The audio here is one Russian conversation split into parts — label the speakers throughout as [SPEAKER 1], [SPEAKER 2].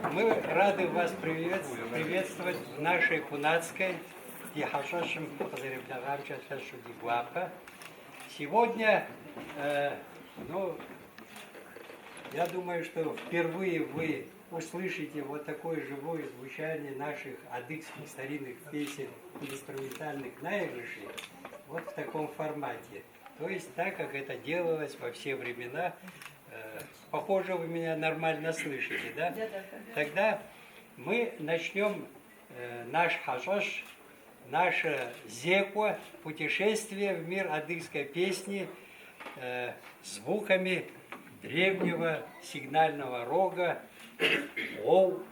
[SPEAKER 1] Мы рады вас приветствовать в нашей Кунацкой и Хашашем Сегодня, я думаю, что впервые вы услышите вот такое живое звучание наших адыгских старинных песен, инструментальных наигрышей, вот в таком формате. То есть так, как это делалось во все времена. Похоже, вы меня нормально слышите, да? Тогда мы начнем наш хашаш, наше зеко, путешествие в мир адыгской песни звуками древнего сигнального рога оу.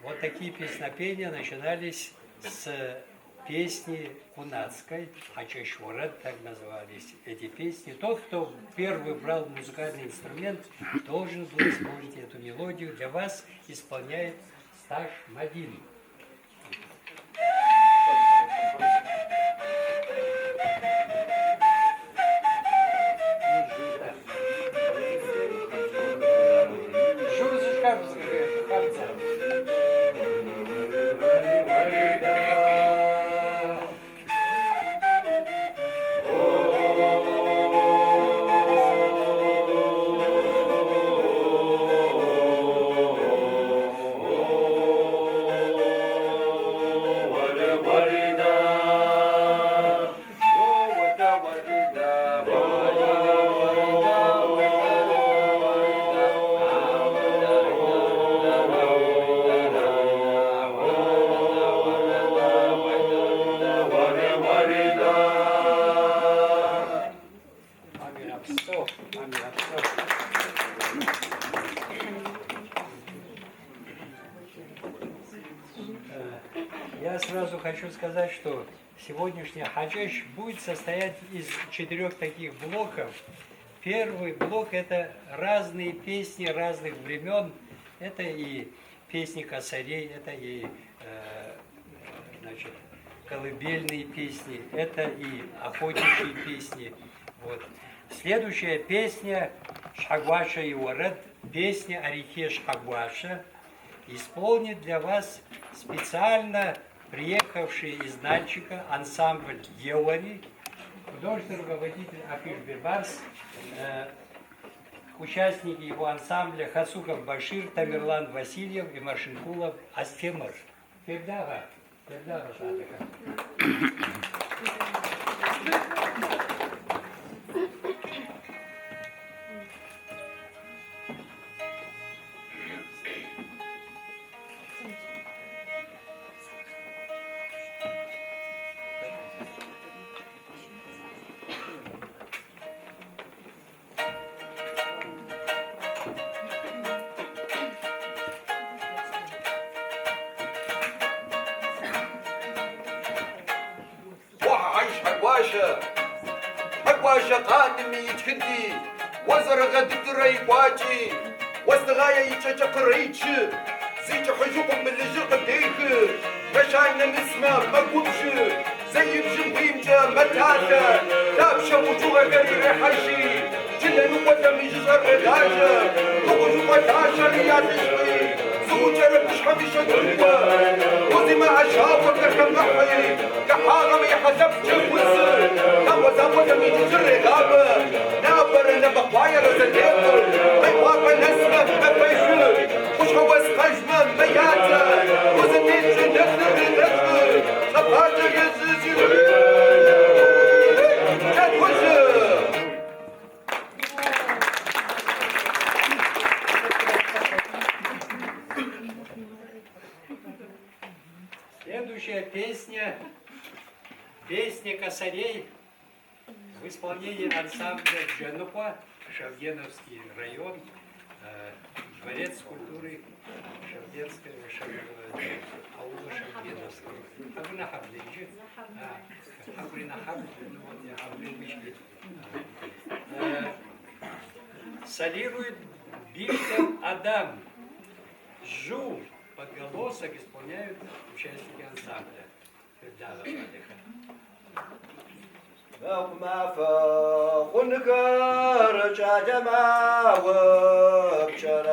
[SPEAKER 1] Вот такие песнопения начинались с песни кунацкой, Хачашварад, так назывались эти песни. Тот, кто первый брал музыкальный инструмент, должен был исполнить эту мелодию. Для вас исполняет Сташ Мадин. Я сразу хочу сказать, что сегодняшний хаджаш будет состоять из 4 таких блоков. Первый блок – это разные песни разных времен. Это и песни косарей, это и колыбельные песни, это и охотничьи песни. Вот. Следующая песня Шхагваша и Уаред, песня о реке Шхагваша, исполнит для вас специально приехавший из Нальчика ансамбль Евари, художественный руководитель Афиш Бирбарс, участники его ансамбля Хасуков Башир, Тамерлан Васильев и Маршинкулов Астемыр. Фердага.
[SPEAKER 2] حقواشا قادم يتكدي وزر غدد ريقواتي واستغايا يتشجق ريتش زيت حجوق من الجرق ديك مشاينا نسمع ما قوتش زي بجنبي مجا متاتا لابشا وجوه غير حشي جنا نقوة من جزر غاجة نقوة متاشا رياض شوي زوجة ربش حميشة دنيا وزي ما عشاوة كحمحي كحارم يحسب جوز وزاوة من جزر غابة نابر نبقايا رزدير ميواقع نسمة مبيشو وش هو اسقجمة مياتا وزنين جنة نغير خباجة يزيزي
[SPEAKER 1] Следующая песня, песня косарей, в исполнении ансамбля Джанупа, Шавгеновский район, Дворец культуры Шавгенского, аула Шавгеновского. Солирует Биштен Адам. Жу подголосок исполняют участники ансамбля. Да,
[SPEAKER 2] ما فخنك رجع جما وبشرا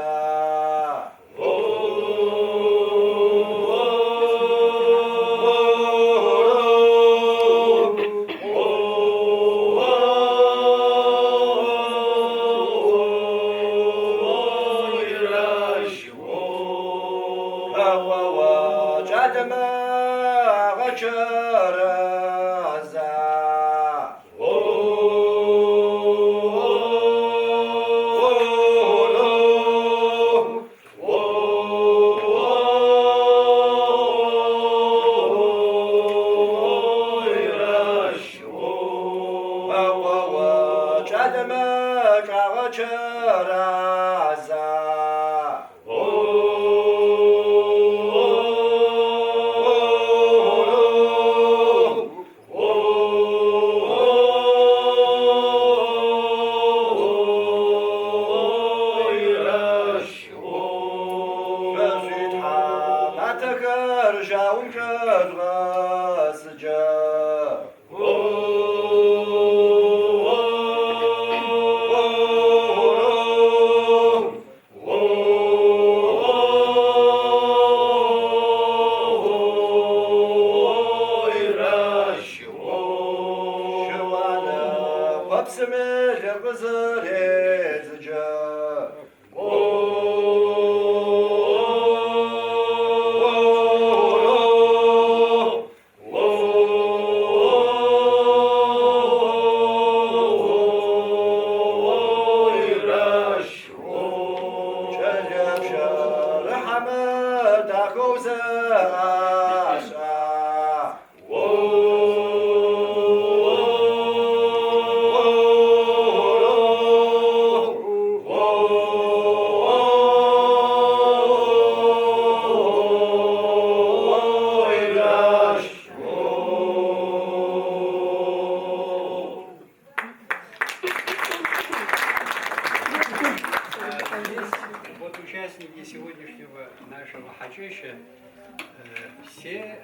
[SPEAKER 1] все,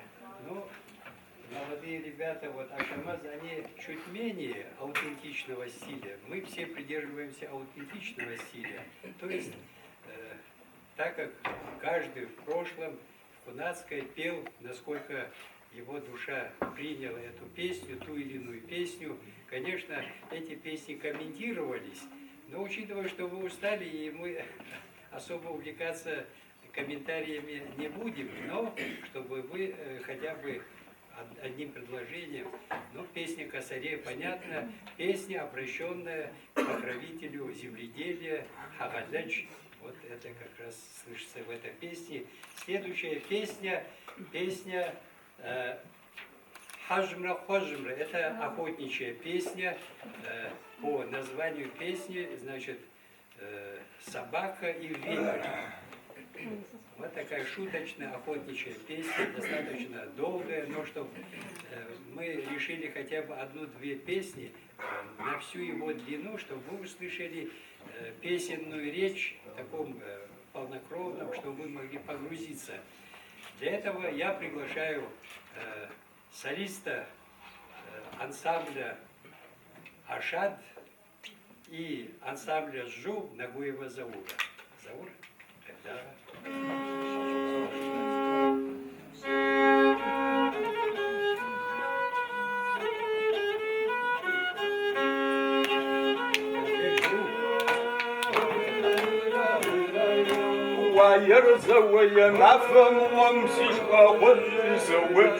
[SPEAKER 1] молодые ребята, Ашамаз, они чуть менее аутентичного стиля. Мы все придерживаемся аутентичного стиля. То есть, так как каждый в прошлом в Кунацкой пел, насколько его душа приняла эту песню, ту или иную песню, конечно, эти песни комментировались, но учитывая, что вы устали, и мы особо увлекаться комментариями не будем, но чтобы вы хотя бы одним предложением, песня Косарей, понятно, песня, обращенная к покровителю земледелия, Хагадач, вот это как раз слышится в этой песне. Следующая песня Хаджмра Ходжмра, это охотничья песня, по названию песни, значит, собака и вепрь. Вот такая шуточная охотничья песня, достаточно долгая, но чтобы мы решили хотя бы одну-две песни на всю его длину, чтобы вы услышали песенную речь в таком полнокровном, чтобы вы могли погрузиться. Для этого я приглашаю солиста ансамбля Ашад и ансамбля Жу Нагуева Заура. Заур? Тогда...
[SPEAKER 3] يرزوي ما فهم ومسيش حاول يزوج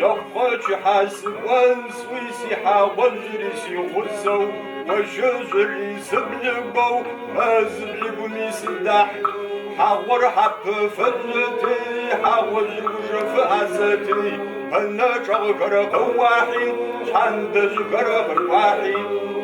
[SPEAKER 3] شخص حاسب وانسويسي حاول يرسي غزو وشجر يسبلبو ما زبلب ميسدح حاور حب فلتي حاول يوجف عزتي أنا شغر قواحي شندز كرب الواحي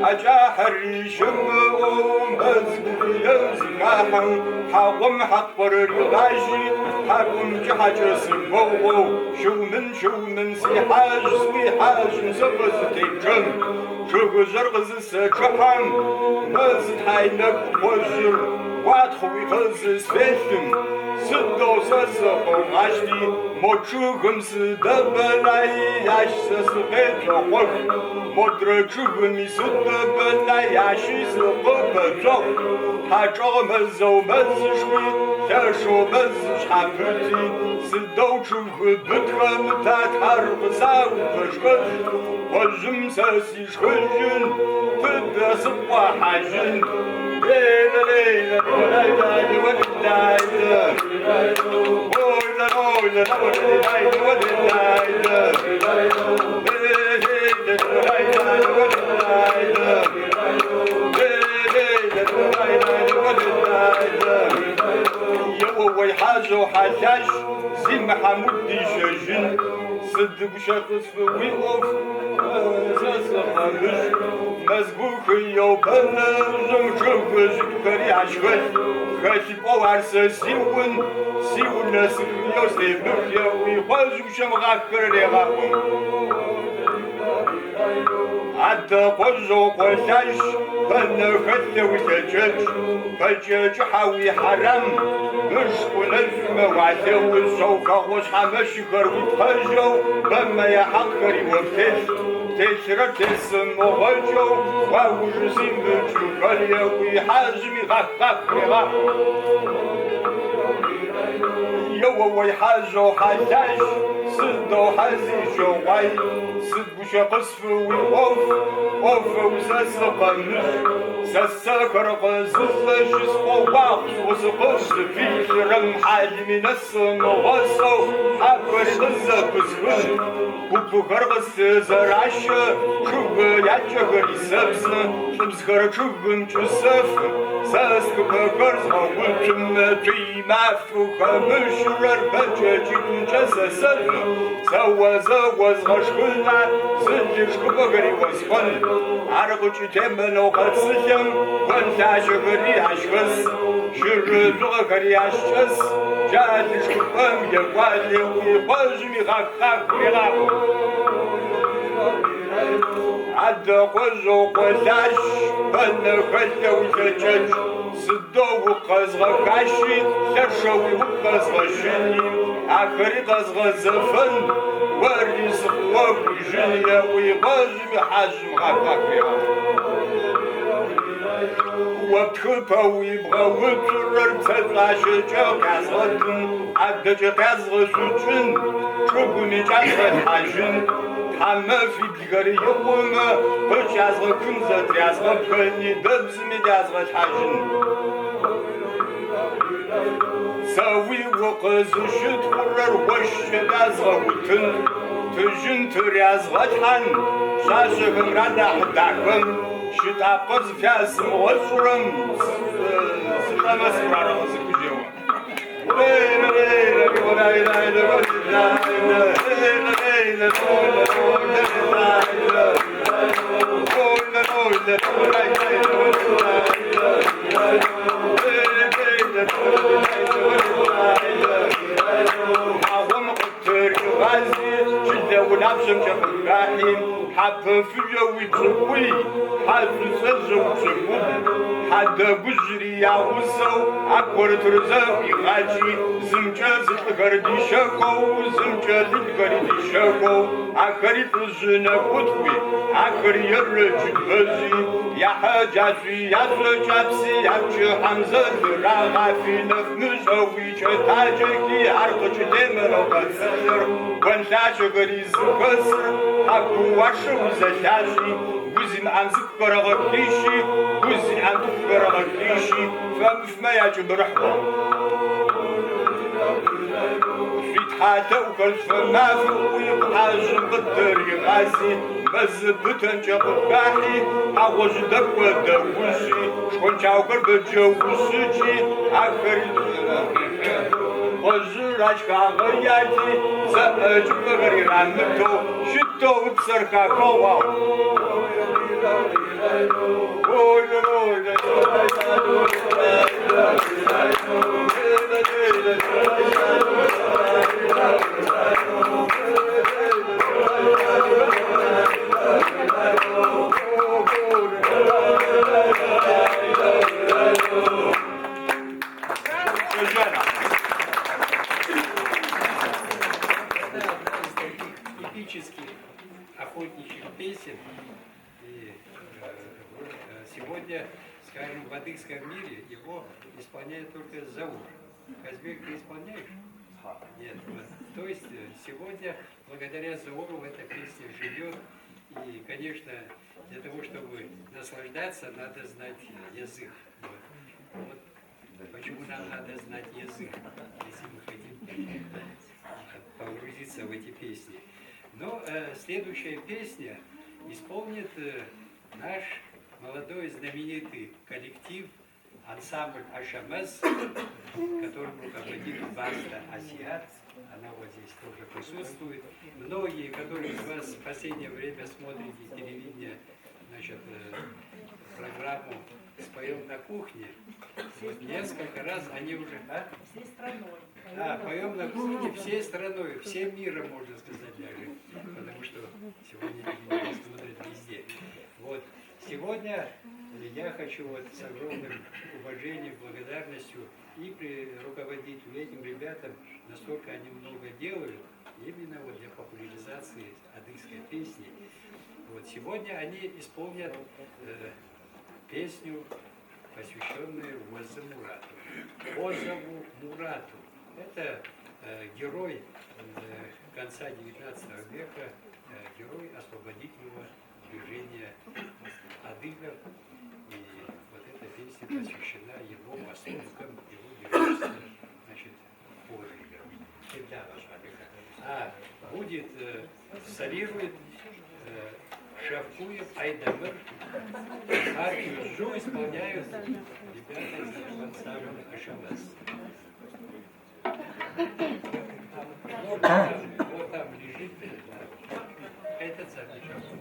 [SPEAKER 3] أجاحري شمعهم مزقل يزكاحم حاوم حقبر الغاشي حاكم جحج سموه شو من سيحاج سويحاج زغز تيجن شو زرغز سجحم مزد حينك وزر وادخوي غز سفيشم سدو سسقو عشتي موچوغم سدبلاي ياش سسقيت وقف مدرچوغم سدبلاي ياشي سقبتو حاجو مزو مزشوي تشو مزش حفتي سدو چوغ بتخم تاتحرق ساو تشكش وجم ساسي شخجن تدس وحاجن ليلة ليلة وليلة وليلة يووي حاجة حاجاش زي محمود دي شاجن صدق شخص في ويقف ساسخامش مزبوخ يوبنا زمشوف زكري عشوش خاشي بوارس سيون ناس يوسف بخيا ويخوزو شمغاكر لغاهم عدا قزو قشاش بنا خلة وتجاج فجاج حاوي حرام نشكو نجم وعدو الصوفة وصحى مشكر وتخجو بما يحقري وبتش تشرب تسم وغجو ووجزين بجوكاليا ويحازمي غاق يووي حاجو حاجاش صدو حزي جواي صدو شقصف ويقف وساسقمش ساسكر قزز شسقو باقس وسقش في شرم حاجمي نسن وغصو حبر غزة بسخش وبخر غزة زرعش شوق يعجغري سبسن شبسخر شوقم جسف ساسك بكرز غوتم تيماف وخمشرر بجاجين جسسن زوز غشكلنا زنجش كبغري وزخن عرقش تمن وقصيم كنت شغري عشقس شرزو غري عشقس جادش كبم يقالي ويقزمي غاق عدا قزو قزاش بنا خلة وتجاج صدو وقزغ كاشي تشوي وقزغ شني عكري قزغ زفن ورزق وبجنيا ويغزم حجم غاقاقيا وبتخبا ويبغى وترر بتطلع شجاع قزغتن عدج قزغ سجن شبوني جازغ حاجن حما في بيغري يقوم بش يازغ كنزة يازغ بني دبزمي يازغ حاجن سوي وقز شد قرر وش يازغ وتن تجن تريازغ حن شاشغم ردح دعكم شتا قز فياس مغسرم سلام سرارة وزكجيوة ونبشم شفقاحي حب فيا ويتسوي حب سزو تسوي حد بجري يا وسو أكبر ترزاوي غاجي زمجاز الغردي شاكو زمجاز الغردي شاكو أكري تزنا كتوي أكري يرجي بزي يا حاجاتي يا سجابسي يا حمزة راغا في نفنزوي تاجكي عرقش دمر وقصر وانتاج غريز كسر حكو واشو زشاشي وزن عن ذكر غكيشي وزن عن ذكر غكيشي فما يجب رحمة في حتى وكلف ما فوق حاج قدر يغازي مزبتن جاب باحي عوج دك ودوشي شكون شاوكر بجوشي عكر Кожурачка гаяти, заочка горирамто, шито выпсарка кова.
[SPEAKER 1] Эпических охотничьих песен. И сегодня, скажем, в адыгском мире его исполняют только заур. Казбек, ты исполняешь? Нет. Вот. То есть сегодня, благодаря зауру, эта песня живет. И, конечно, для того, чтобы наслаждаться, надо знать язык. Вот. Почему нам надо знать язык, если мы хотим погрузиться в эти песни. Но следующая песня исполнит наш молодой знаменитый коллектив, ансамбль Ашамаз, которым руководит Баста Асиат. Она вот здесь тоже присутствует. Многие, которые из вас в последнее время смотрите телевидение, значит, программу «Споем на кухне», вот несколько раз они уже...
[SPEAKER 4] Всей страной.
[SPEAKER 1] Поем на кухне всей страной, всем миром, можно сказать даже, потому что сегодня телевидение смотрят везде. Вот. Сегодня я хочу вот с огромным уважением, благодарностью и руководителю, этим ребятам, настолько они много делают, именно вот для популяризации адыгской песни. Вот. Сегодня они исполнят песню, посвященную Оза Мурату. Озаву Мурату. Это герой конца 19 века, герой освободительного движения адыгов. И вот эта песня посвящена его поступкам, его героическим, значит, подвигам. Будет солирует Шавкуев, Айдамыр, партию Жу исполняют ребята из ансамбля Ашамаз. Вот там лежит, да. Этот замечательный.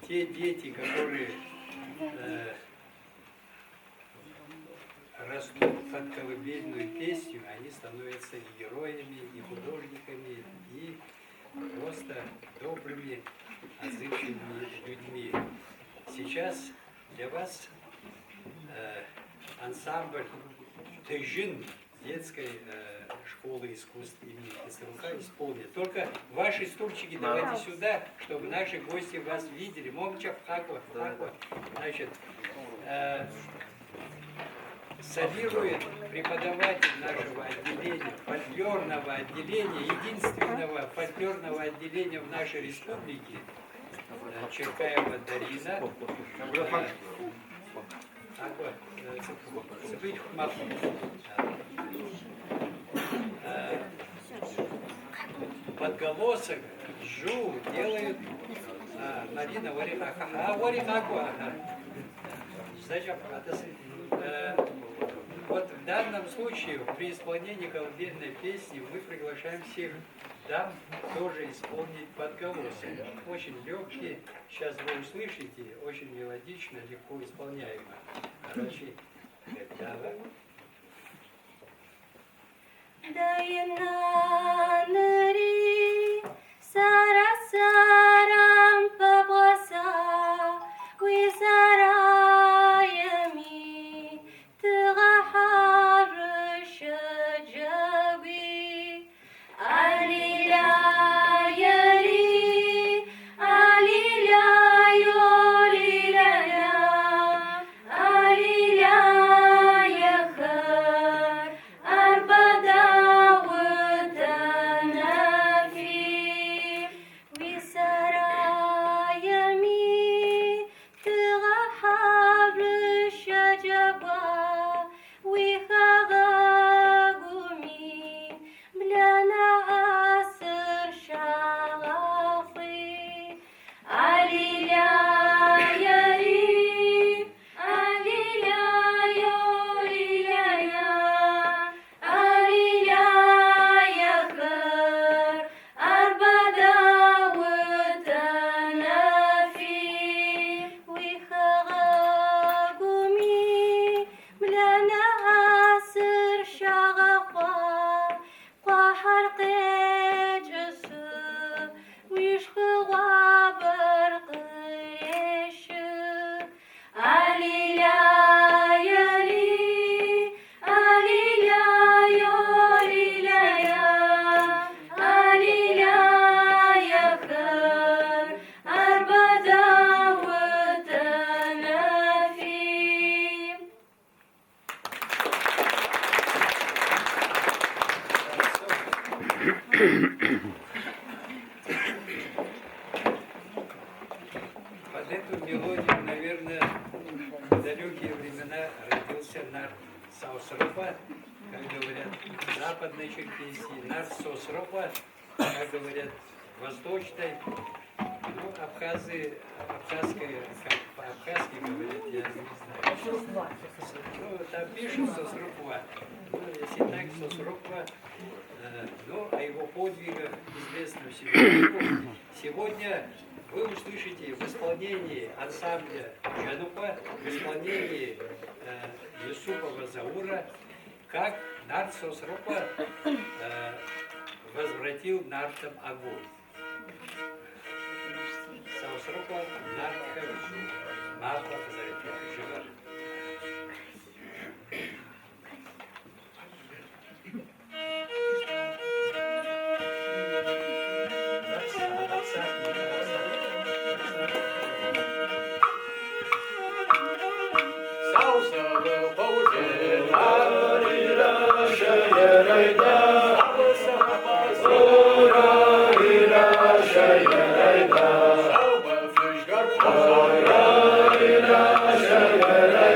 [SPEAKER 1] те дети, которые растут под колыбельную песню, они становятся и героями, и художниками, и просто добрыми, отзывчивыми людьми. Сейчас для вас ансамбль «Тэжин» детской школы искусств имени Хисрука исполнит. Только ваши стульчики давайте сюда, чтобы наши гости вас видели. Момча Хаква. Значит, солирует преподаватель нашего отделения, фольклорного отделения, единственного фольклорного отделения в нашей республике, Черкаева Дарина. Подголосок, жу делают Марина Варихаква. Значит, вот в данном случае при исполнении колыбельной песни мы приглашаем всех дам тоже исполнить подголосок. Очень легкий, сейчас вы услышите, очень мелодично, легко исполняемо. Короче, давай.
[SPEAKER 4] Dayananari sarasaram pabrasa wisarayami terahar shajawi alila yali alila yolila alila yakhar arbada
[SPEAKER 1] Под эту мелодию, наверное, в далекие времена родился нарт Саусропа, как говорят в западной Черкесии, нарт Сосропа, как говорят в восточной. Ну, абхазы, по-абхазски говорят, я не знаю. Ну, там пишут Сосропа. Ну, если так, Сосропа, ну, о его подвигах известно всему миру. Сегодня вы услышите в исполнении ансамбля Джанупа, в исполнении Юсупова Заура, как нарт Сосропа возвратил нартам огонь. Саусропа нартха мапа живар.
[SPEAKER 2] Yeah.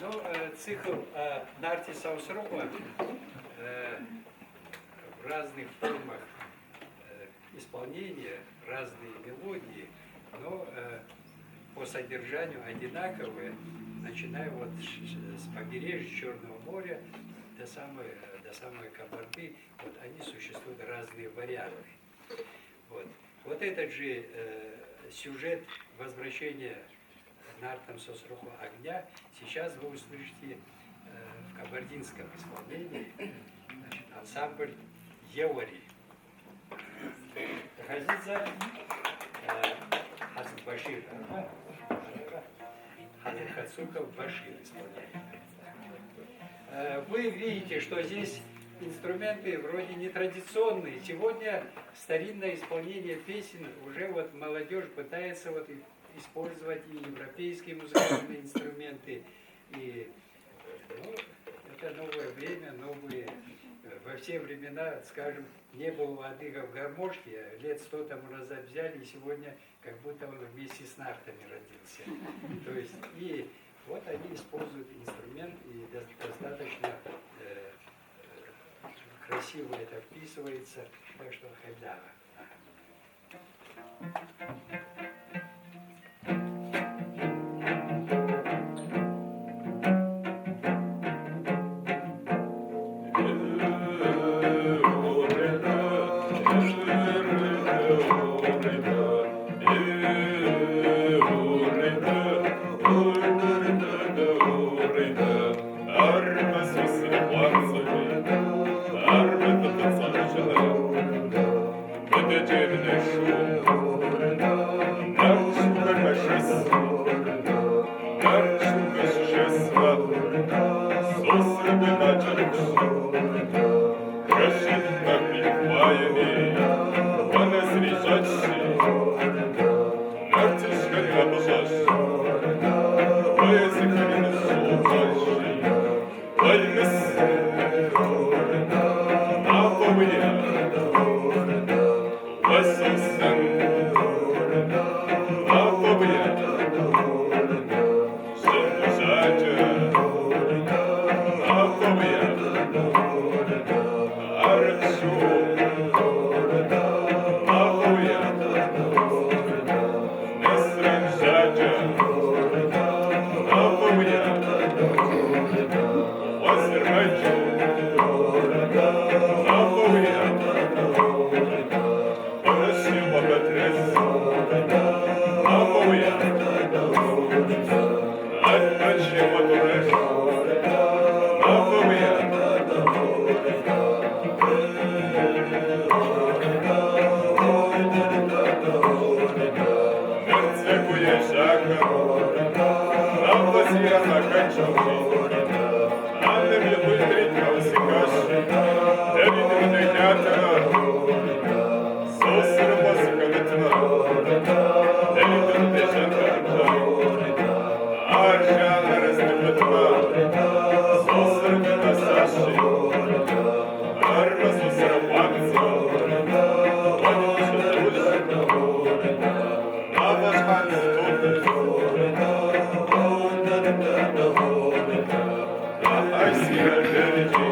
[SPEAKER 1] Ну, цикл Нарти Саусрома в разных формах исполнения, разные мелодии, но по содержанию одинаковые, начиная вот с побережья Черного моря до самой Кабарды, вот они существуют разные варианты. Вот этот же сюжет возвращения Нартом Сосруху огня сейчас вы услышите в кабардинском исполнении, значит, ансамбль Евари. Хазидзе Хазид Башир, Хазид Хацуков Башир исполняет. Вы видите, что здесь инструменты вроде нетрадиционные. Сегодня старинное исполнение песен уже вот молодежь пытается вот использовать и европейские музыкальные инструменты, и ну, это новое время, новые. Во все времена, скажем, не было у адыгов гармошки, лет 100 тому назад взяли, и сегодня как будто он вместе с нартами родился. То есть, и вот они используют инструмент, и достаточно красиво это вписывается, так что хайдава.
[SPEAKER 3] I see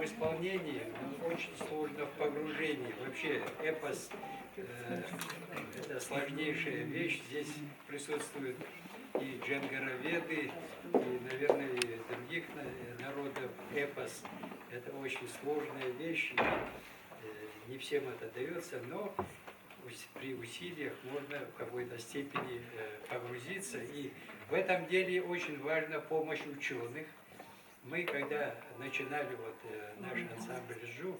[SPEAKER 1] исполнении, но очень сложно в погружении. Вообще эпос это сложнейшая вещь. Здесь присутствуют и джангароведы, и, наверное, и других народов. Эпос это очень сложная вещь, и не всем это дается, но при усилиях можно в какой-то степени погрузиться. И в этом деле очень важна помощь ученых. Мы, когда начинали наш ансамбль ЖУ,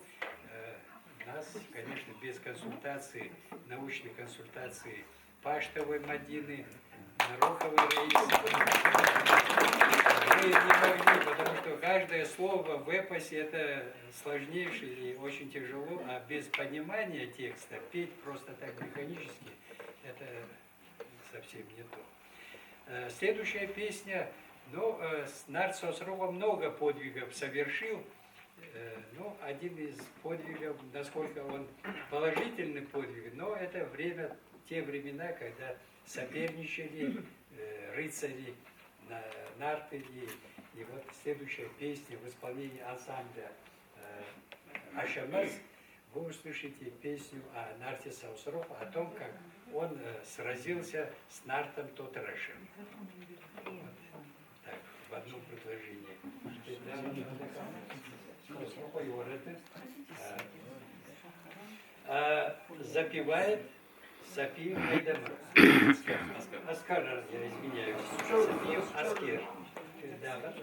[SPEAKER 1] нас, конечно, без консультации, научной консультации Паштовой Мадины, Наруховой Раисы, мы не могли, потому что каждое слово в эпосе это сложнейшее и очень тяжело, а без понимания текста петь просто так механически это совсем не то. Следующая песня, Нарт Сосрова много подвигов совершил, но один из подвигов, насколько он положительный подвиг, но это те времена, когда соперничали рыцари, нарты, и вот следующая песня в исполнении ансамбля Ашамаз, вы услышите песню о Нарте Сосрова, о том, как он сразился с Нартом Тотрашем. Так, в одном предложении. Запевает София Хайдамар. Аскар, я извиняюсь. София Аскер. Да.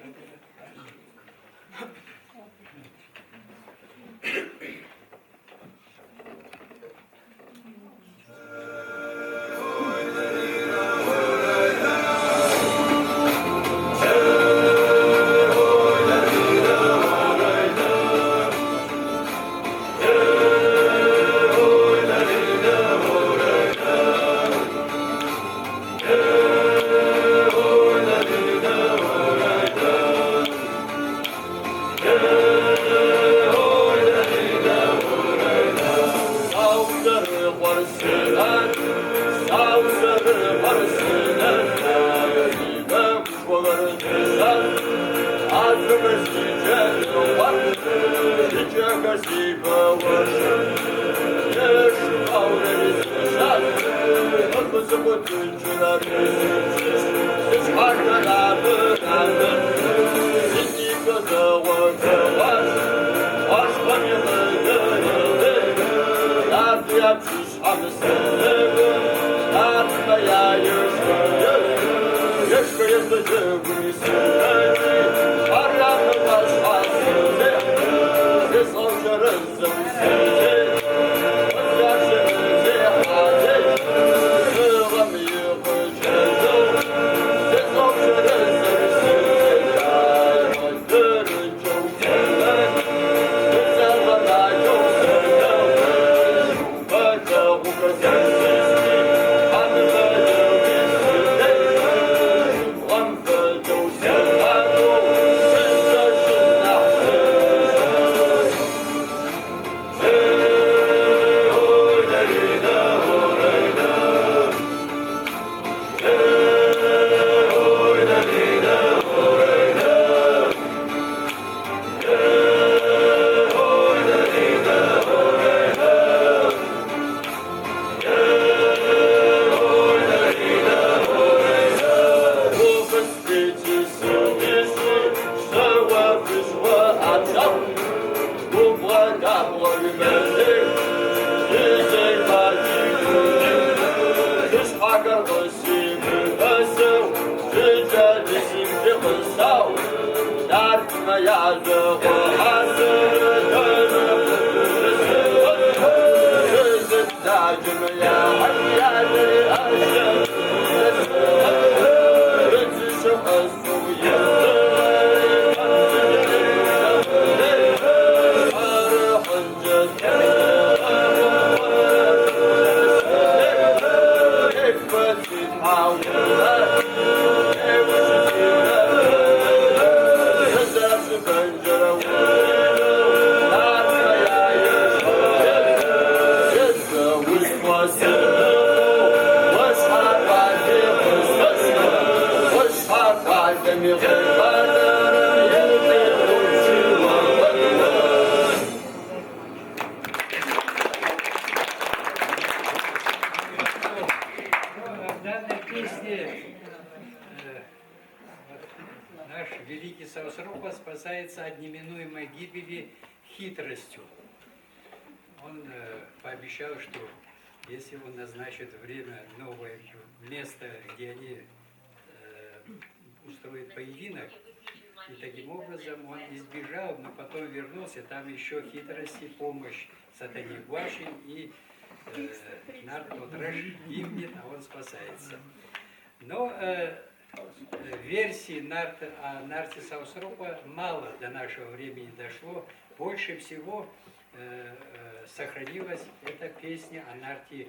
[SPEAKER 5] How
[SPEAKER 1] неминуемой гибели хитростью. Он пообещал, что если он назначит время, новое место, где они устроят поединок, и таким образом он избежал, но потом вернулся, там еще хитрости, помощь сатане Гуаши, и Нарт Отраш гибнет, а он спасается. Но версий о Нарте Саусропа мало до нашего времени дошло. Больше всего сохранилась эта песня о Нарте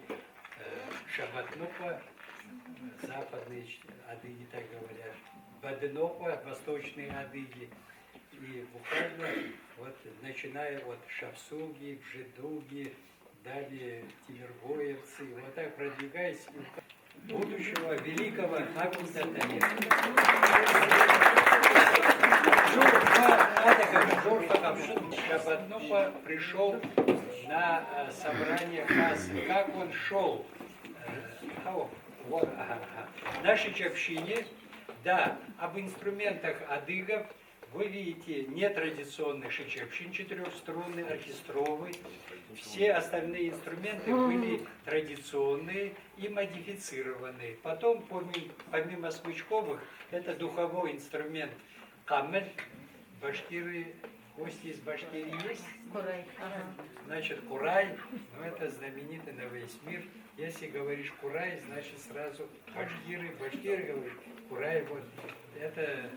[SPEAKER 1] Шабатнопа, западные адыги так говорят, Баденопа, восточные адыги. И буквально вот начиная от Шапсуги, Бжедуги, далее Тимиргоевцы, вот так продвигаясь будущего великого Акутатаня. Шабатнопа пришел на собрание Хас. Как он шел? В нашей чапщине, да, об инструментах адыгов вы видите нетрадиционный шичапчин, четырехструнный, оркестровый. Все остальные инструменты были традиционные и модифицированные. Потом, помимо смычковых, это духовой инструмент камель. Башкиры, гости из Башкирии есть?
[SPEAKER 4] Курай.
[SPEAKER 1] Значит, Курай, ну это знаменитый на весь мир. Если говоришь Курай, значит сразу Башкиры говорят Курай. Вот это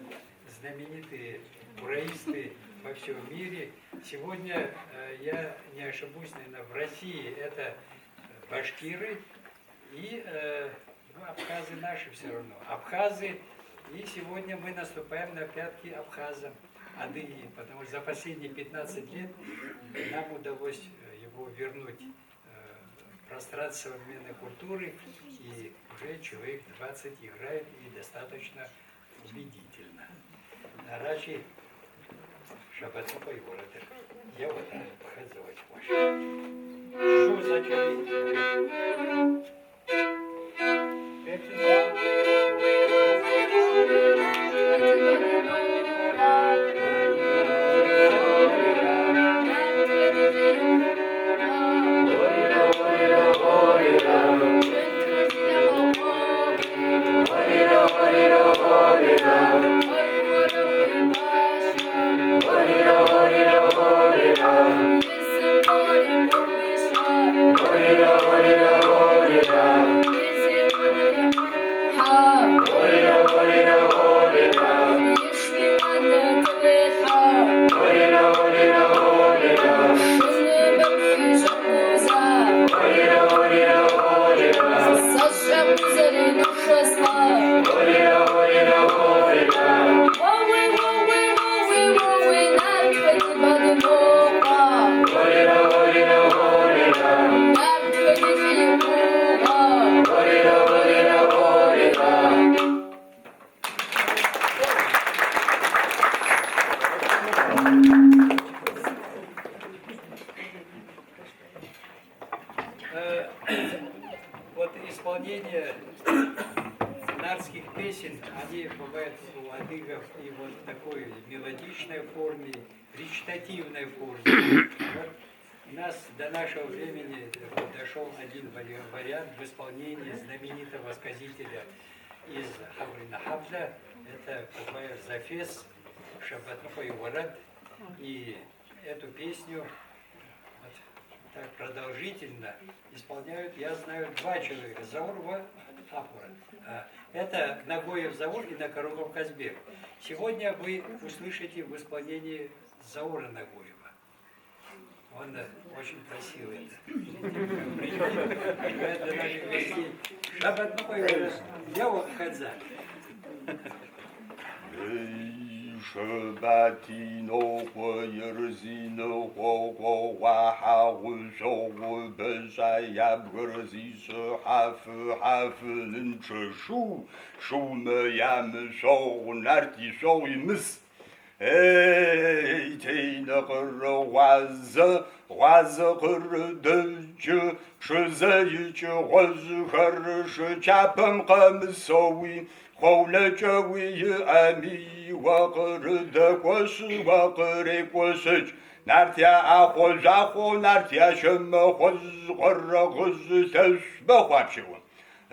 [SPEAKER 1] знаменитые кураисты во всем мире. Сегодня, я не ошибусь, наверное, в России это башкиры и абхазы наши все равно. Абхазы, и сегодня мы наступаем на пятки абхазам, адыги, потому что за последние 15 лет нам удалось его вернуть в пространство современной культуры, и уже человек 20 играет и достаточно убедительно. Нарачи Шабатнопа и город. Я вот обхазывать ваши. Что за человек? Вот исполнение нартских песен, они бывают у адыгов и вот в такой мелодичной форме, речитативной форме. Вот у нас до нашего времени дошел один вариант в исполнении знаменитого сказителя из Хаврина Хабда, это Кубайр Зафес, Шабатнопа и Варад, и эту песню вот так продолжительно исполняют, я знаю, два человека, Заурва Апура. Это Нагоев Заур и Накорогов Казбек. Сегодня вы услышите в исполнении Заура Нагоева. Он очень просил это. Для наших гостей. Шабатнопа и Варад. Я вот Хадза.
[SPEAKER 3] Шабатино хуерзино хуа хау шоу бешая брзише хафлин чшу шумям шоу нарти шоу имс эй тейна ваза кырдыч шзаич воз харш чапам камсови خولة جوي أمي وقرد قوس وقري قوسج نارتيا أخوز أخو نارتيا شم خوز قرغز تسبخ وابشون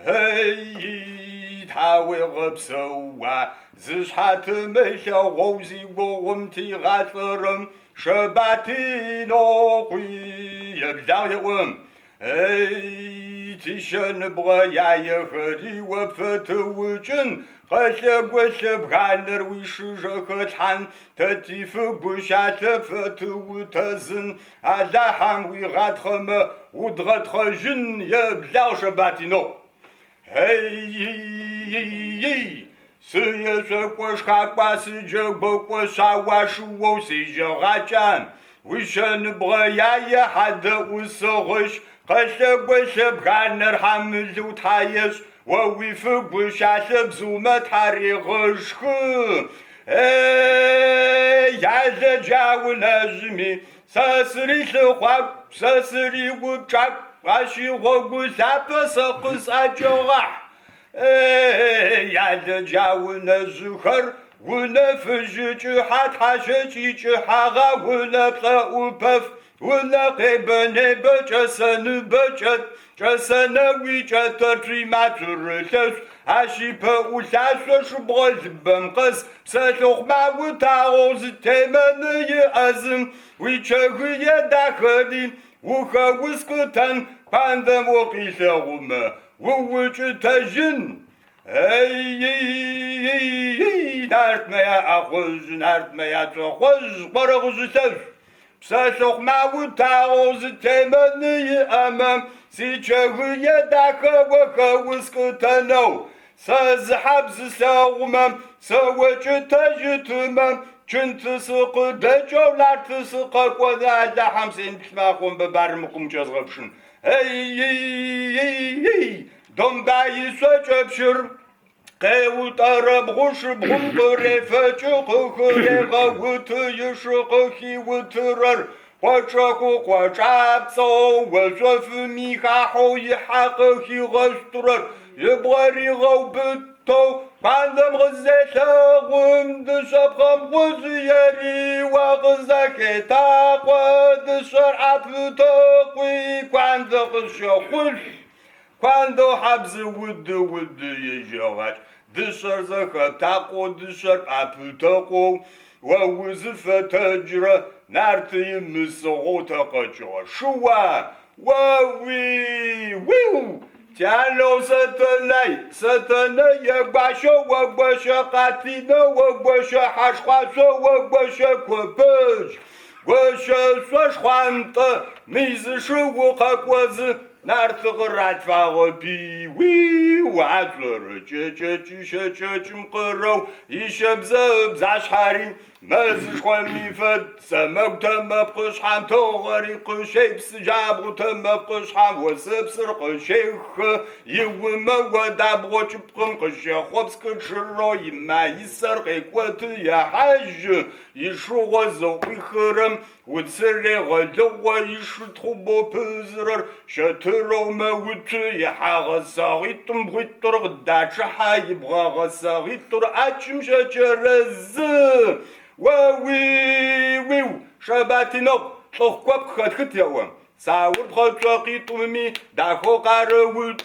[SPEAKER 3] هي تاوي غبسوا زشحات ميشا غوزي وغمتي غاترم شباتي نوقي يبدأ يوم هي تشن بغيا يخدي وفتوجن قشب وشب غانر ويشجك حن تتيف بوشات فتو تزن على حم ويغات خم ودغت خجن يبدأ شباتينو هي سيسك وشخاك واسجك بوكوشا واشو سيجغاچان ويشن بغيا حد وسغش قشب وشب غانر حمز وتحيش وويفق وشاشب زومة حريغشخ يا جاو نجمي ساسري سخواب ساسري وبشاك واشي غوغو سابا سقس أجوغح يا جاو نزخر ونفجج حد حشج حغا ونبقى وبف ونقبني بجسن بجت جسن ويجت ريماترتس عشيبه وساسوش بغز بمقس ساسوخ ما وتاغوز تمني أزم ويجهي داخلي وخوسكتن قاندم وقيسهما ووجتجن هي نارتميا أخوز نارتميا تخوز برغز ساس ساسوخ ما وتاغوز تمني أمام سيجهي داخل وخوسكتنو سازحبز ساغمام سوجتجتمام كنت سق دجو لا تسق وذا حمسين تسمعكم ببرمكم جزغبشن هي دمباي سوجبشر قيو طرب غش بغمبري فجق خيغا وتيشق خي وترر وشاكو وشابسو وزف ميخا حوي حق خي غسترر يبغري غوبتو قاندم غزيتا غمد شبخم غزيري وغزاكي تاقوى دشر عبتاقوي قاند غشاقوش قاندو حبز ود يجاوش دشر زخب تاقو دشر عبتاقو ووزف تجرى نارتي مسغو تقجر شوا ووي ويو تعالوا ستناي يقباشو وقباشا قاتينو وقباشا حشقاسو وقباشا كوباش وشا سوشخوانتا ميزشو وقاقوز نارتغرات فاغبي وي وعزلر جاجاجي مقرو يشبزب زاشحاري مازشخوان ميفد سمك تمبقش حام تغريق شيبس جابغو تمبقش حام وسبسر قشيخ يوما ودابغو تبقم قشيخ وبسك تشرو يما يسرق قوت يا حاج يشرو زوقي خرم وتسري غدوة يشتخبو بزرر شترو موت يحاغ ساغيتم بغيتر غداش حايبغا غساغيتر أجم شجرز وويو شباتينو طخكوب خدخت يوم ساور خدشاقي طمي داخو قاروت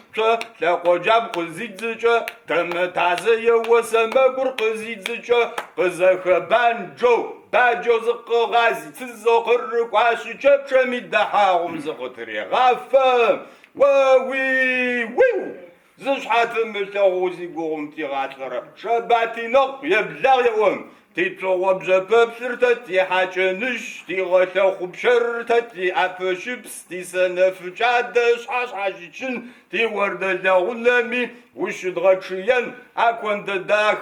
[SPEAKER 3] لقو جاب قزيدزجا تم تازي وسمقر قزيدزجا قزخ بانجو باجو زق غازي تزقر قاشي شبشمي دحاهم زقتري غافا وويو زش حاتم مشتغوزي قومتي غاتلرا شباتينو يبلغ يوم تيتو بجبب سرتتي حاجنش تي غتا خبشرتتي افشبس تي سنف جادش حاشحاشيشن تي ورد لغلمي وش دغتشيان اكون داخ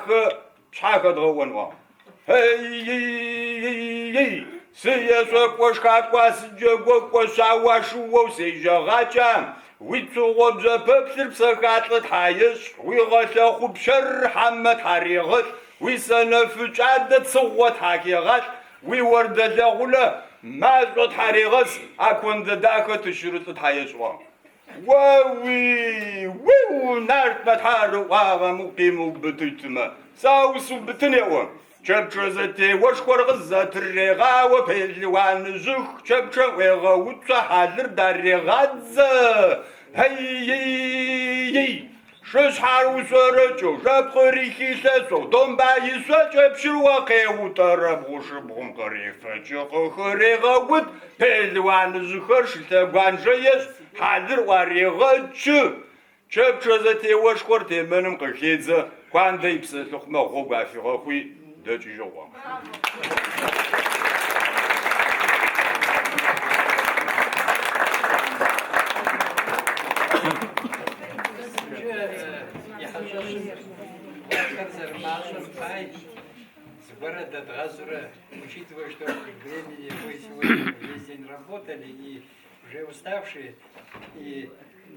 [SPEAKER 3] شحاك دغون وا هي سيسوك وشخاك واسجوك وشاواشو سيجغاچان ويتو بجبب سربسكاتلت حايش ويغتا خبشر حمد حريغت ويسنف عدد صوت حكيغات ويورد لغلا ما زود حريغس أكون داك تشرط حيشوا وي نارت بتحار واغا مقيم بتيتما ساوس بتنيوم شبشزتي وشكور غزة الرغا وبيلوان زخ شبشا ويغا وتصحالر داري غزة هي شش حارو سرچو شب خريخي سسو دون باي سوچ بشروا قيو طرب وشبهم قريفة چو خريغا ود بيلوان زخر شلتبان جيس حاضر واريغا چو شبشزتي وشكورتي منم قشيدزة كوان ديبس لخمة غوغا في غوخي دجي جوا
[SPEAKER 1] с города Дгазура, учитывая, что времени мы сегодня весь день работали и уже уставшие, и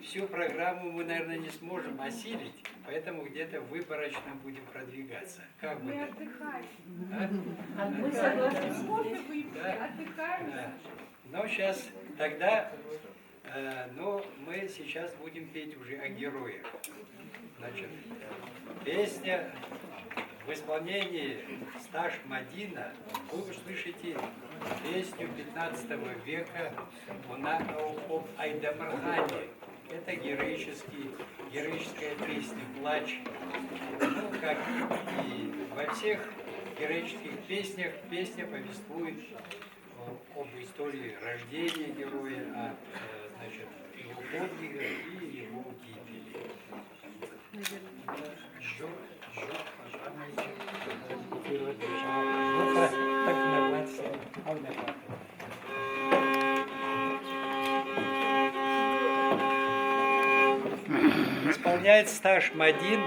[SPEAKER 1] всю программу мы, наверное, не сможем осилить, поэтому где-то выборочно будем продвигаться. Как бы это? Мы согласны. Да. Но сейчас тогда, мы сейчас будем петь уже о героях. Значит, песня в исполнении Сташ Мадина. Вы услышите песню 15 века об Айдамархане. Это героическая песня «Плач». Ну, как и во всех героических песнях, песня повествует об истории рождения героя, его подвига и его гибели. Исполняет Сташ Мадин,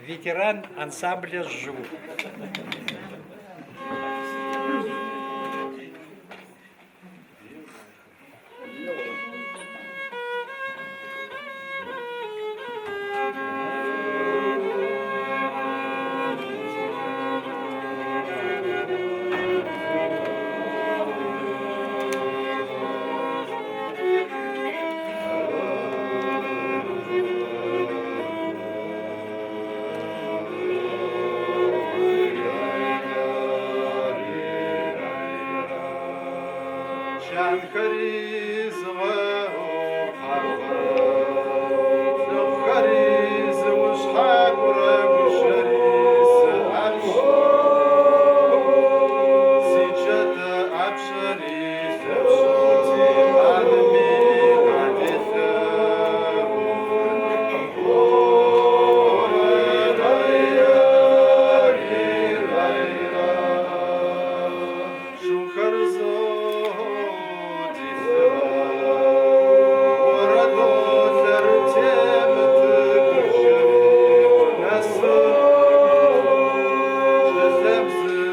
[SPEAKER 1] ветеран ансамбля «Жу».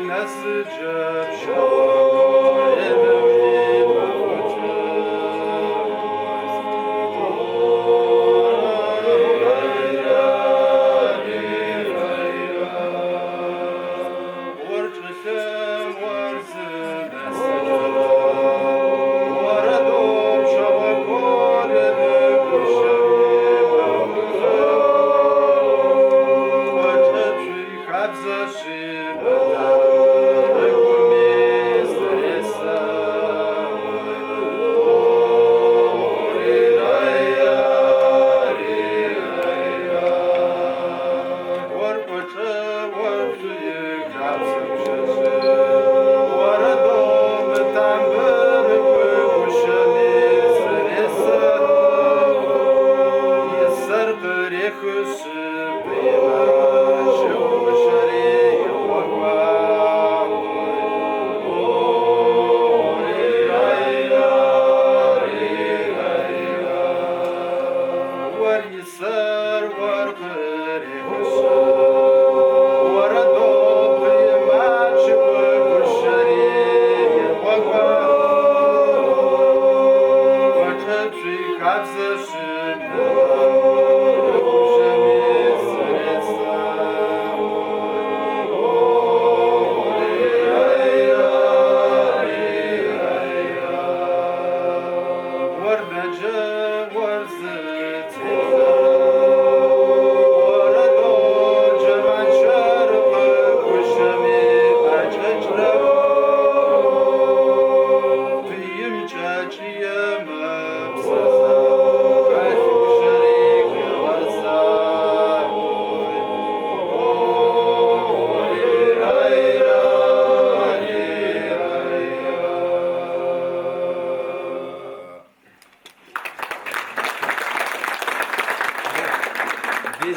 [SPEAKER 2] Nasıl cep şahane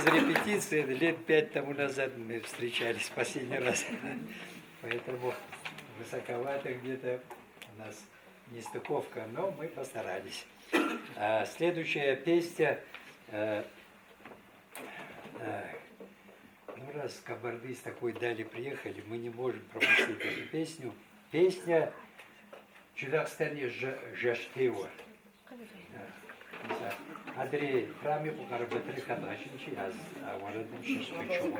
[SPEAKER 1] без репетиции, лет 5 тому назад мы встречались последний раз. Поэтому высоковато где-то у нас нестыковка, но мы постарались. Следующая песня. Ну, раз кабарды с такой дали приехали, мы не можем пропустить эту песню. Песня Чудакстане Жаштева. Андрей, храме Пукарбатри Хадашинчи, а Варадым Шишпичу.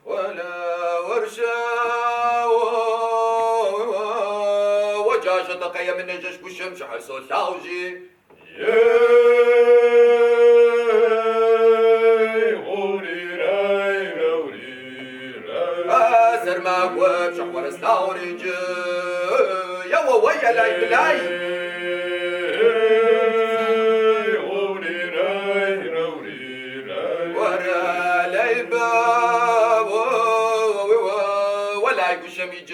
[SPEAKER 2] ولا ورشا وجاشة تقيا من نجش بالشمس حسو ثاوجي أسر ما قوب شحور استاورج يا ويا لاي بلاي ورا لاي باب ولا يقول شميج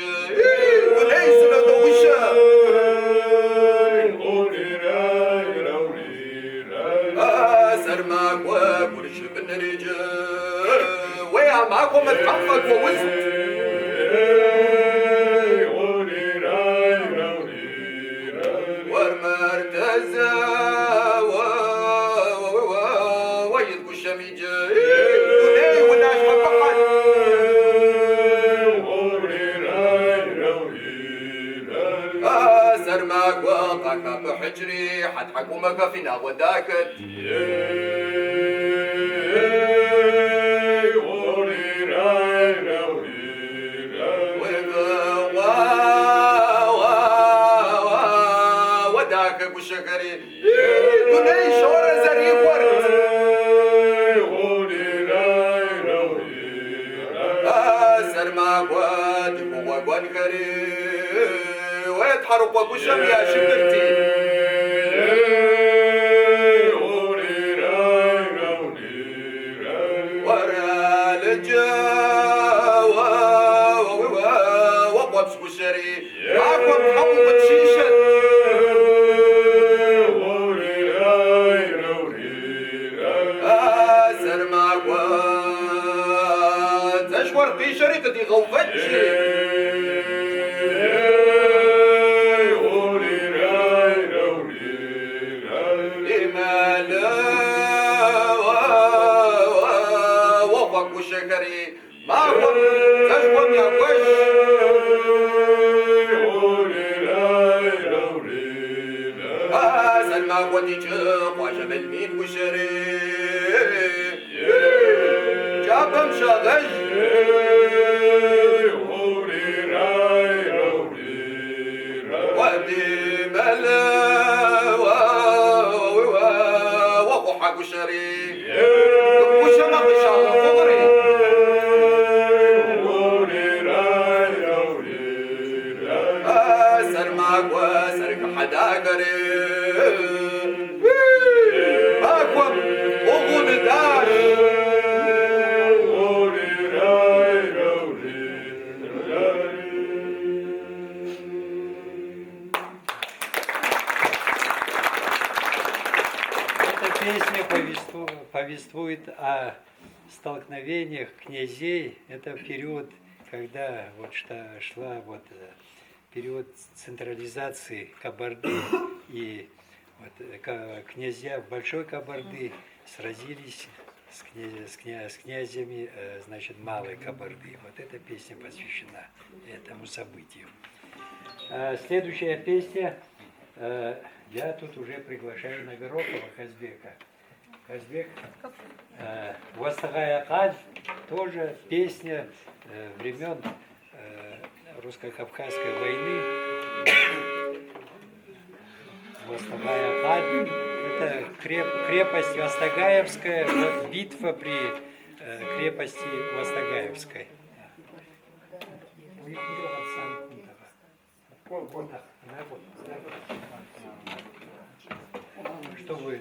[SPEAKER 2] وليس له وشا أسر ما قوب ورش بالنريج ويا معكم اتحفظ ووزن ورمرتزا ويذكو الشميج ولي والناس فقط أسر معك وقعك بحجري حد حكومك فينا وداكت وداك وشكري دوني شورة زريف ورد أسر معك وادي وقوان كري ويتحرق وقشم يا شبرتي ورا لجاوة وقوبس وشري معكم حمو بتشيشة أسر معك تشور في شركة دي غوفتشي شكري ما هو تشبه يا وش أسأل ما ودي جب وجمل مين وشري جابم شغش ودي ملا وقو حق وشري وشما بشام فوري أسر معك وأسرك حدا قريب أكوم وغود داش
[SPEAKER 1] Эта песня повествует о столкновениях князей. Это период, когда вот шла вот период централизации Кабарды, и вот князья Большой Кабарды сразились с князями, значит, Малой Кабарды. Вот эта песня посвящена этому событию. Следующая песня, я тут уже приглашаю Нагорокова Казбека. Казбек, «Востагая Каль», тоже песня времен русско-кавказской войны. «Востагая Каль» — это крепость Востагаевская, вот битва при крепости Востагаевской. Что вы?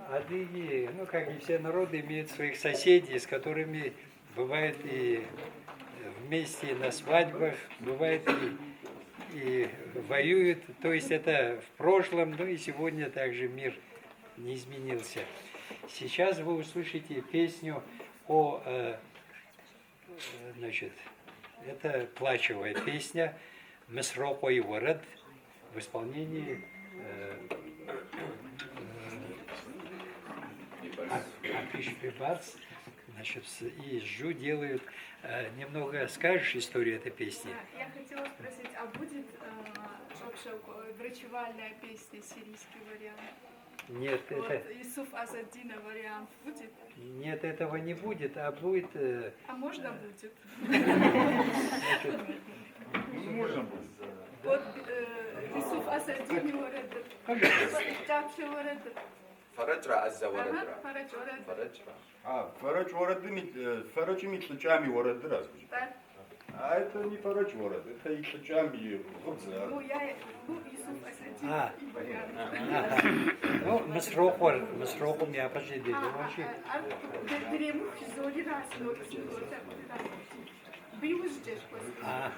[SPEAKER 1] Адыги, ну как и все народы, имеют своих соседей, с которыми бывает и вместе на свадьбах, бывает и воюют. То есть это в прошлом, ну и сегодня также мир не изменился. Сейчас вы услышите песню о, значит, это плачевая песня «Месрокой ворот» в исполнении Апиш-Пибац, значит, и Жу делают. Немного скажешь историю этой песни?
[SPEAKER 5] Я хотела спросить, а будет вообще врачевальная песня, сирийский вариант?
[SPEAKER 1] Нет,
[SPEAKER 5] Вот
[SPEAKER 1] это...
[SPEAKER 5] Исуф Азаддина вариант будет?
[SPEAKER 1] Нет, этого не будет, а будет...
[SPEAKER 5] А можно будет?
[SPEAKER 1] Значит,
[SPEAKER 5] Вот Исуф Азаддин вариант. Тапши вариант.
[SPEAKER 2] فرج را از زوارد
[SPEAKER 5] Ага,
[SPEAKER 2] را
[SPEAKER 5] Фарадж вариант.
[SPEAKER 2] فرج را
[SPEAKER 3] Фарач Фарачи тлачами ворот раз.
[SPEAKER 5] Да?
[SPEAKER 3] А это не Фарач ворот, это и тлачами хурца.
[SPEAKER 5] Ну, Исуф Азаддин
[SPEAKER 1] А.
[SPEAKER 5] и вариант.
[SPEAKER 1] ну, Масроху меня пошли
[SPEAKER 5] Дремух золи раз, Бьюсь здесь.
[SPEAKER 1] Да,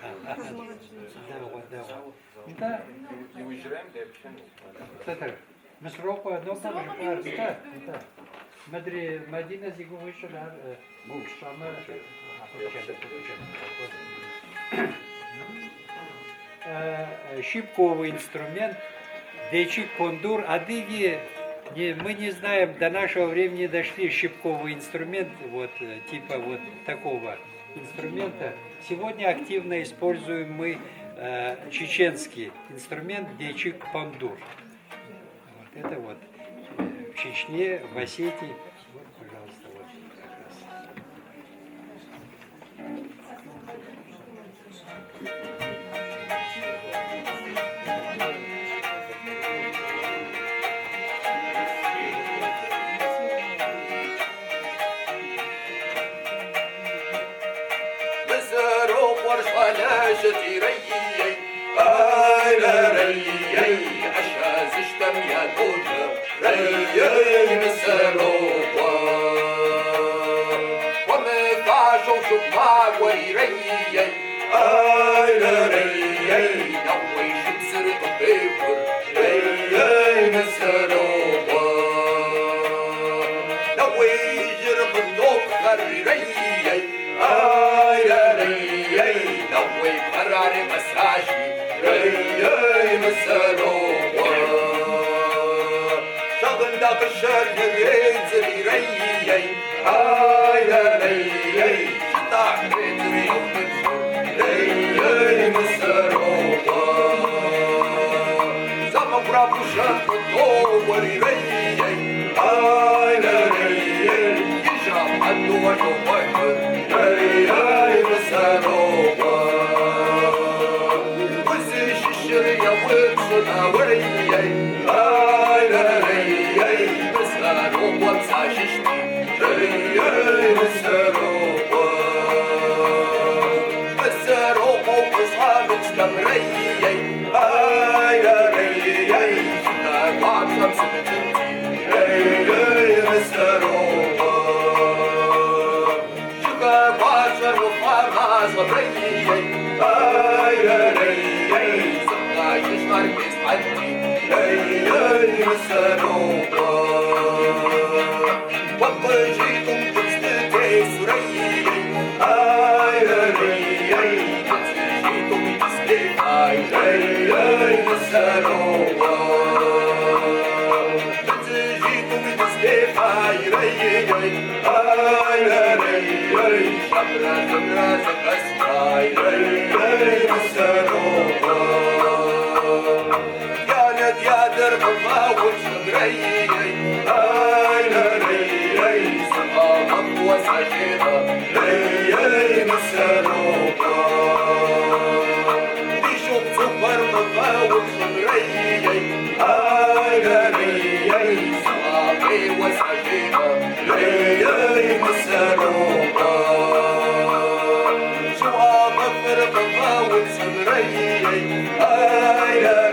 [SPEAKER 1] это Масроху одно тоже. Да. Смотри, Мадина Зиговышина, Шама, щипковый инструмент, дейчик кондур, адыги, мы не знаем, до нашего времени дошли щипковый инструмент, вот, типа вот такого инструмента. Сегодня активно используем мы чеченский инструмент дейчик кондур. Вот это вот. Чечне, в Осетии. Вот, пожалуйста, вот как раз.
[SPEAKER 2] مسارو ورشانا شتيري انا ريي عشا زشتم يا دوجة ريي مسارو وما فاشو شوف معك وريي انا ريي نوي شمسر طبيبر ريي مسارو نوي جرب النوك خري ريي نوي قرار مساجي ريي مسروة شغل داق الشر يزري ريي ريي شطاح بدري ومنشر ريي مسروة زمن برافو شاف الدور ريي ريي يجرب عنده وجه ريي مسروة وزيش الشرية وبصنا وريي ريي مسروة ومساششتي ريي مسروة مسروة وبصامت كم ريي ريي شتا بعد شمس بجنتي ريي مسروة شتا بعد شرف ما صبريي ريي سبقا يشمر بيس عندي ريي مسروة وبجيتم تستدعي سريي ريي تجيتم تسليفاي ريي مسروة تجيتم تسليفاي ريي شمرة شمرة زكسكاي ريي مسروة يا ند يا درب الضاوج ريي ريي سقاطك وسجيرة ريي مسروة بيشوف صفر بالضاوج ريي ريي سقاطي وسجيرة ريي مسروة شو أغفر بالضاوج ريي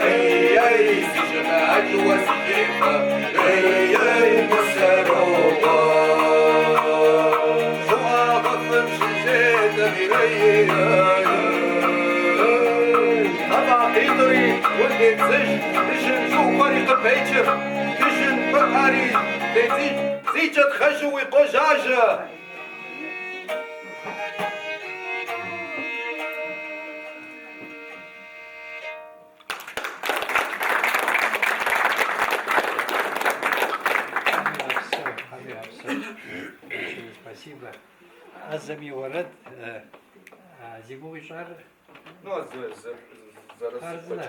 [SPEAKER 2] ريي سجماج وسجيفة ريي مسروة شو أغفر شجيت بريي طبع قيطري ولدي تزج تجن شو فريق البيتر تجن بقري تزيج زيجة خجوي قجاجة
[SPEAKER 1] Большое спасибо. Азами Варад, зимовый шар.
[SPEAKER 2] Ну, зараз
[SPEAKER 1] Арзна.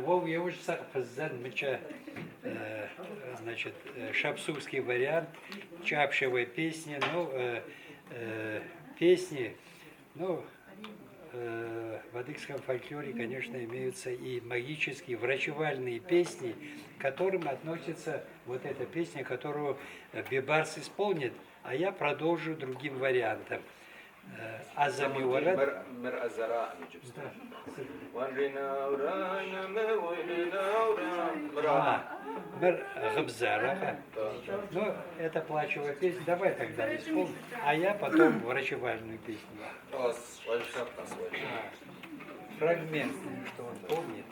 [SPEAKER 1] Вов я уже сак поздан меча, значит, шапсурский вариант, чапшевая песня, ну, песни, ну, в адыгском фольклоре, конечно, имеются и магические, врачевальные песни, к которым относится вот эта песня, которую Бибарс исполнит, а я продолжу другим вариантом. Азами Варад.
[SPEAKER 2] مر أزراء
[SPEAKER 1] Мэр Габзара. Ну, это плачевая песня. Давай тогда исполним. А я потом врачевальную песню. Фрагмент, что он помнит.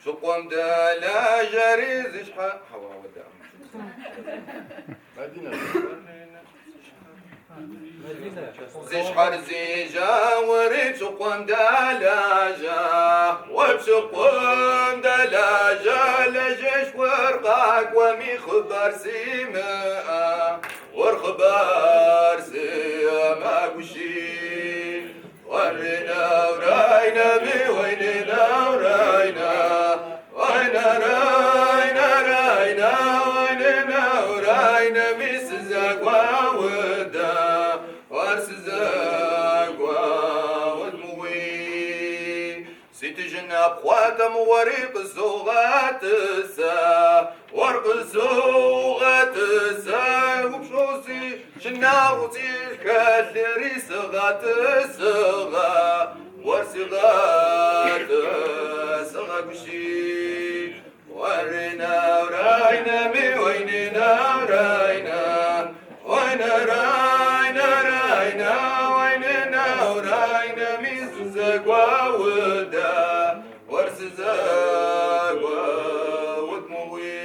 [SPEAKER 2] شقوم دا لا جريز شحال هوا ودا
[SPEAKER 3] مدينة
[SPEAKER 2] زشحر زيجا وريت قوم دلاجا وبشق قوم دلاجا لجيش ورقاك ومي خبر سيما ورخبر سيما وشي ورنا ورينا بي ويننا ورينا وينا رينا رينا ويننا ورينا ميس زاقوا ودا ورس زاقوا ودموي سيت جناب خواتم وريق الزوغات السا ورق الزوغات السا وبشوسي جناوتي كالري صغات الصغا ورصغات صغا بشي ورينا ورينا مي ويننا ورينا وينا رينا رينا ويننا ورينا مي زقوا ودا ورس زقوا ودموي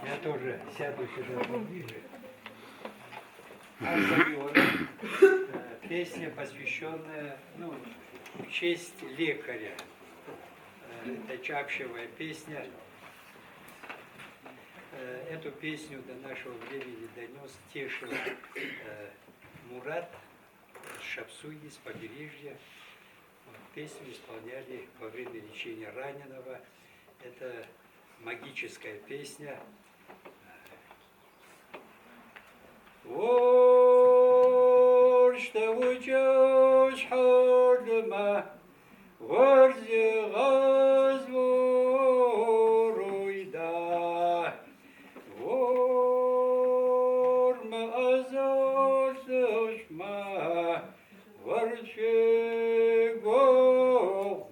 [SPEAKER 1] Я тоже сяду сюда поближе. Альбиона, песня, посвященная в честь лекаря. Это чапчевая песня. Эту песню до нашего времени донес Тешин Мурат с Шапсуги, с побережья. Песню исполняли во время лечения раненого. Это магическая песня. Что учешь ходма, ворзи газворуйда, ворма азошма, ворче го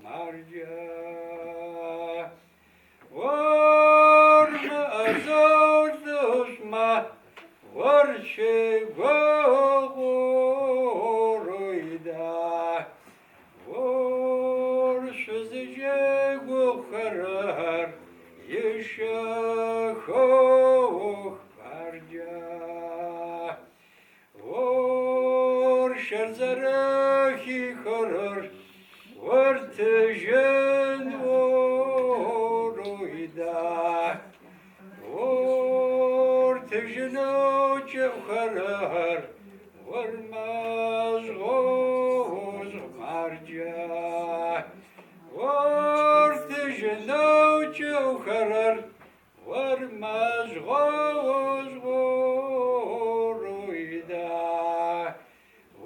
[SPEAKER 1] марджа, ворма азошма. Ворче горуйда, ворче зеже харар, еще хох парджа, ворче зарахи харар, ворте жен воруйда, ворте женоче харар, ورماز غوز مرجع ورد جنوچ وخرر ورماز غوز غورويدا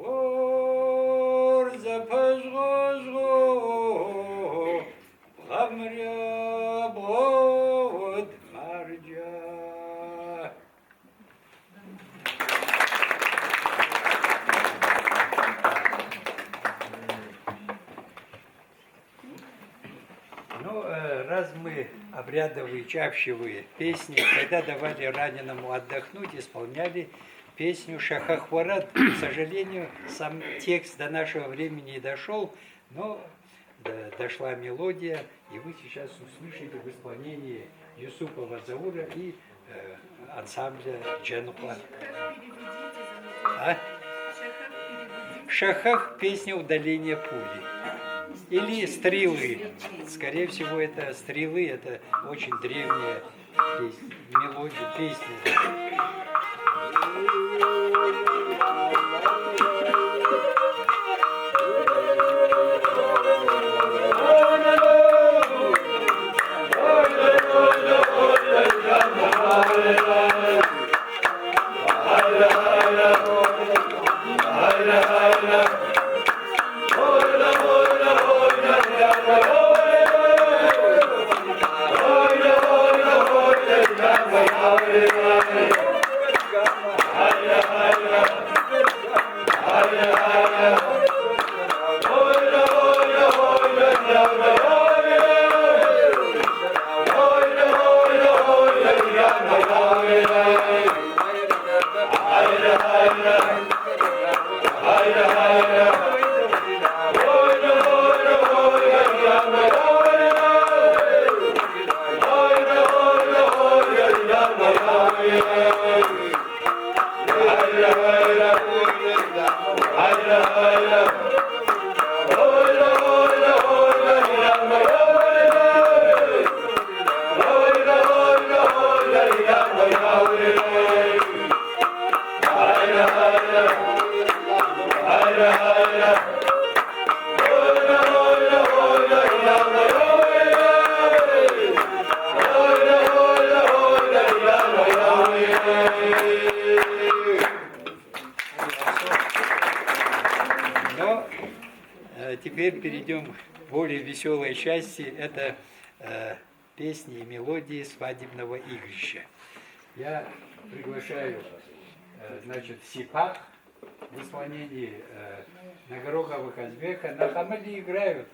[SPEAKER 1] ورز پز غوز غو غمريا بود مرجع. Раз мы обрядовые чапчевые песни, когда давали раненому отдохнуть, исполняли песню Шахахварат. К сожалению, сам текст до нашего времени не дошел, но дошла мелодия, и вы сейчас услышите в исполнении Юсупова Заура и ансамбля Дженукла. Шахах – песня удаления пули. Или стрелы. Скорее всего, это стрелы, это очень древняя мелодия, песня.
[SPEAKER 2] Yeah.
[SPEAKER 1] перейдем к более веселой части. Это песни и мелодии свадебного игрища. Я приглашаю, значит, Сипах в исполнении Нагорокова Казбека. На хамеле играют,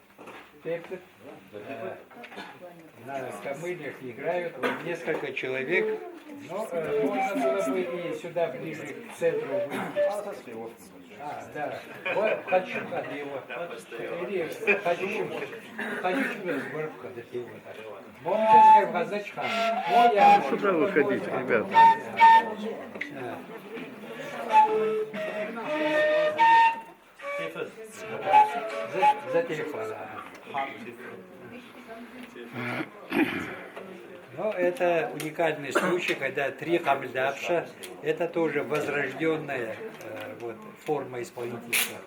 [SPEAKER 1] на скамылях играют вот несколько человек. Но можно было бы и сюда ближе к центру выйти. Да. Вот хочу от его. Или хочу сборку от его. Можете сказать, казачка.
[SPEAKER 6] Сюда выходить, ребята.
[SPEAKER 1] За телефон. Но это уникальный случай, когда три хамльдапша, это тоже возрожденная вот, форма исполнительства.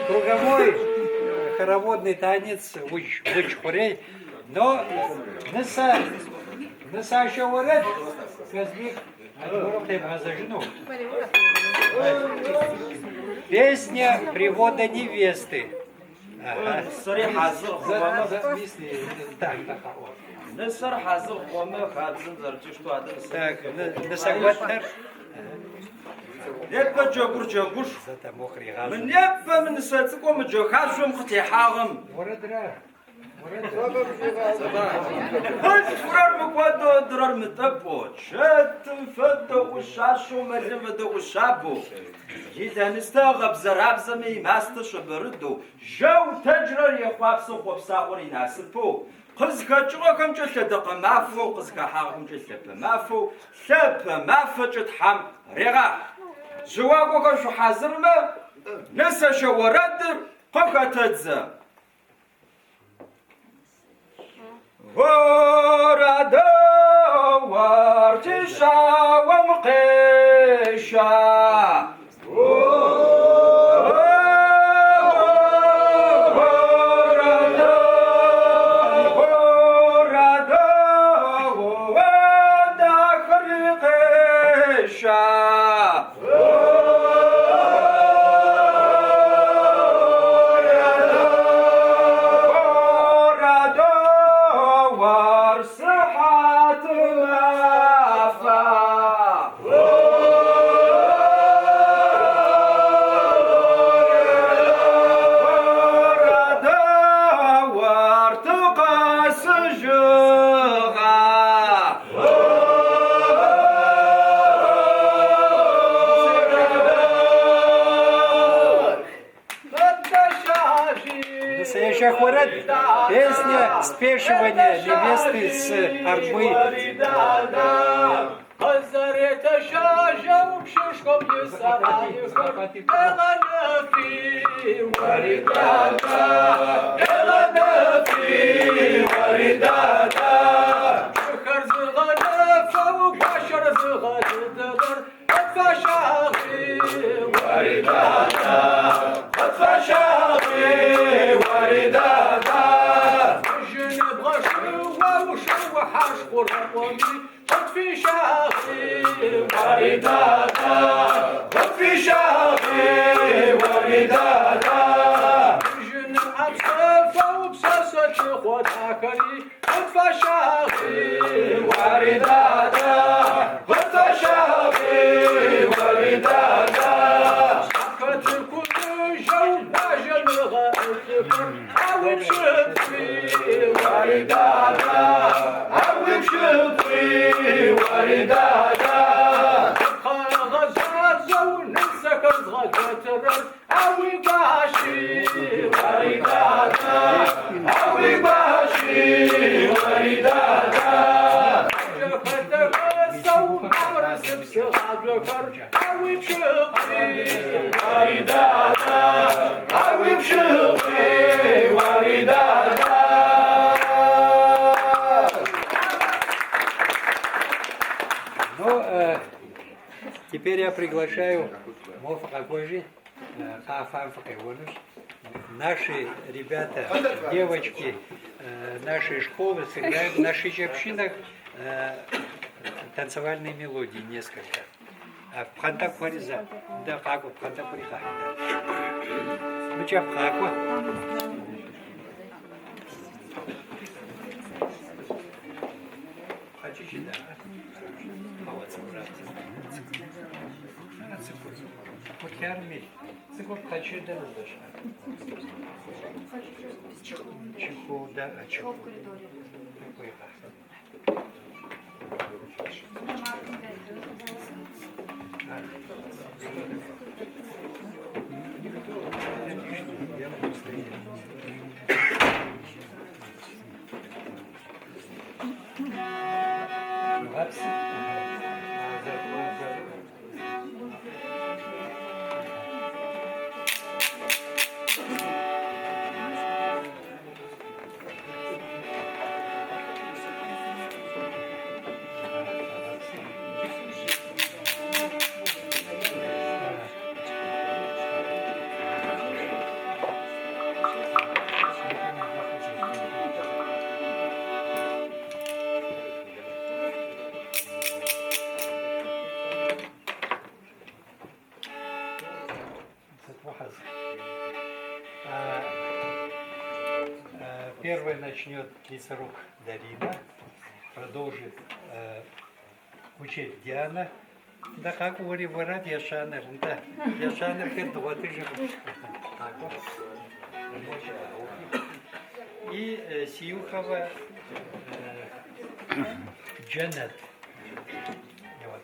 [SPEAKER 1] Круговой хороводный танец уч-хурей, но неса еще ворот, Казбек, отгородный газажну. Песня привода невесты. Ага. Так, на согласен.
[SPEAKER 7] يبقى جوكر جوكش
[SPEAKER 1] زاد مخري غاز
[SPEAKER 7] من يبقى من ساتكم جوكاش ومختي حاغم
[SPEAKER 1] ورد راه
[SPEAKER 7] هاش فرار مكوادو درار متبو شات فدو وشاشو مريم فدو وشابو جيدا نستغب زراب زمي ماستش بردو جو تجرر يخواب سوق وبساقور يناسبو قزكا جوكم جلت دق مافو قزكا حاغم جلت مافو ثب مافو جتحم رغا جواكو كشو حازر ما نسا شو ردر قوكا تدزا ورد ورتشا ومقيشا ورد وداخل قيشا
[SPEAKER 1] Настоящих ворот песня спешивания невесты с арбы.
[SPEAKER 8] قزرت شاجة وبششكم يسرايكم اغنى في ورداتا اغنى في ورداتا شكر زغنى فوق بشر زغن دبر قد شاغي ورداتا قد شاغي ورداتا جنب غشوة وشوحش قرقومي قد في شاخي ورداتا قد في شاخي ورداتا جن عبصفة وبساسة خداكلي قد في شاخي ورداتا قد في شاخي ورداتا حكت كل جو باجل غير أو بشفي ورداتا أو بشفي ورداتا غزازة ونسك غزة أو باشي ورداتا أو باشي ورداتا جاكتك السو عرس بسغادكر أو بشفي ورداتا أو بشفي ورداتا.
[SPEAKER 1] Ну, теперь я приглашаю Мофака Кожи, Хафамфа Кайвонуш. Наши ребята, девочки нашей школы сыграют в наших общинах танцевальные мелодии несколько. В Пхантак Фариза, да, как в Пхантак Фариха. Ну, что, как? Хотите, да? Вот армии, цикл хочу да даже. Чехол, да, а чехол. Такой, Первый начнет Лицарук Дарина, продолжит учить Диана, Да как говори, варат Яшанер, да. Яшанер кендуа, ты же. Так вот. И Сиюхова Джанет. Вот.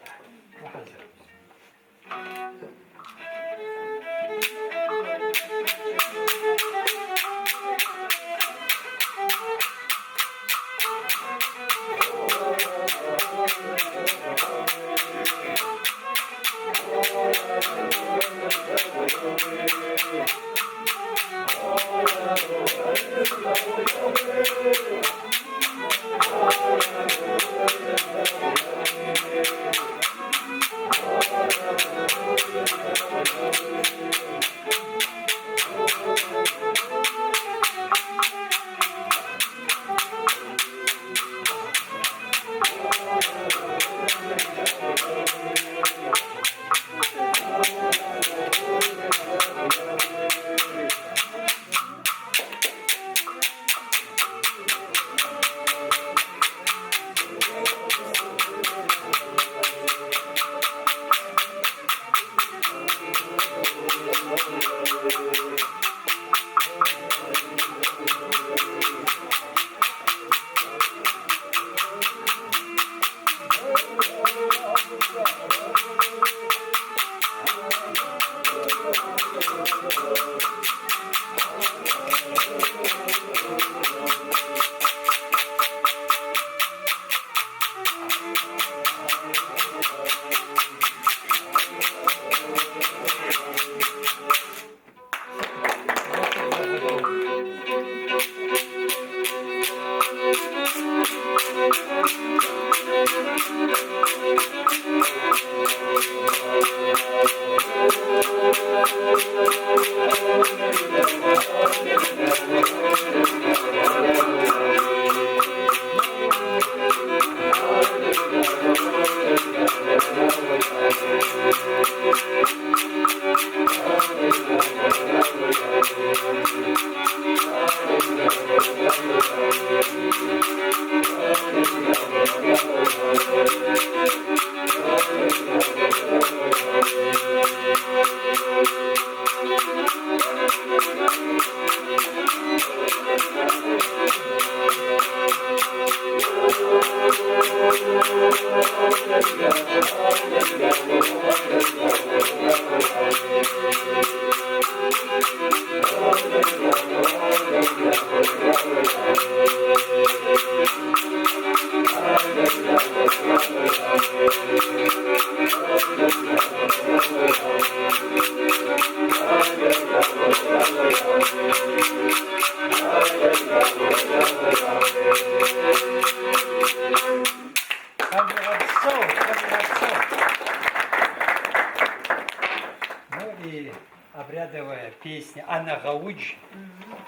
[SPEAKER 1] Обрядовая песня Анна Гаудж,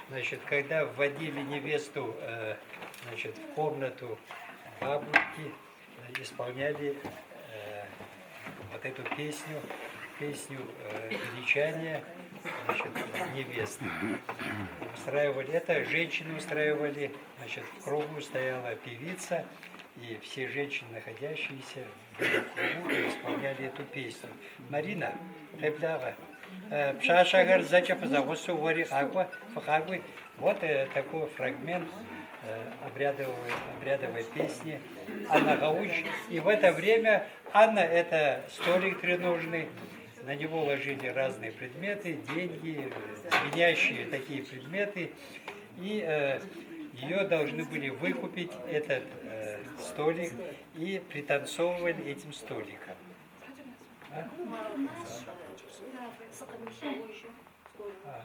[SPEAKER 1] значит, когда вводили невесту, значит, в комнату бабушки, исполняли вот эту песню величания, значит, невесты. Устраивали это, женщины устраивали, значит, в кругу стояла певица, и все женщины, находящиеся в кругу, исполняли эту песню. Марина, Эбляга, Пшашагар Зачапазагусу Вари Агва, Фахагвы. Вот такой фрагмент обрядовой песни Анна Гауч. И в это время Анна — это столик треножный, на него ложили разные предметы, деньги, звенящие такие предметы. И ее должны были выкупить, этот столик, и пританцовывали этим столиком.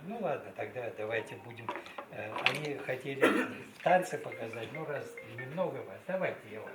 [SPEAKER 1] Ну ладно, тогда давайте будем. Они хотели танцы показать, ну раз немного вас, давайте его.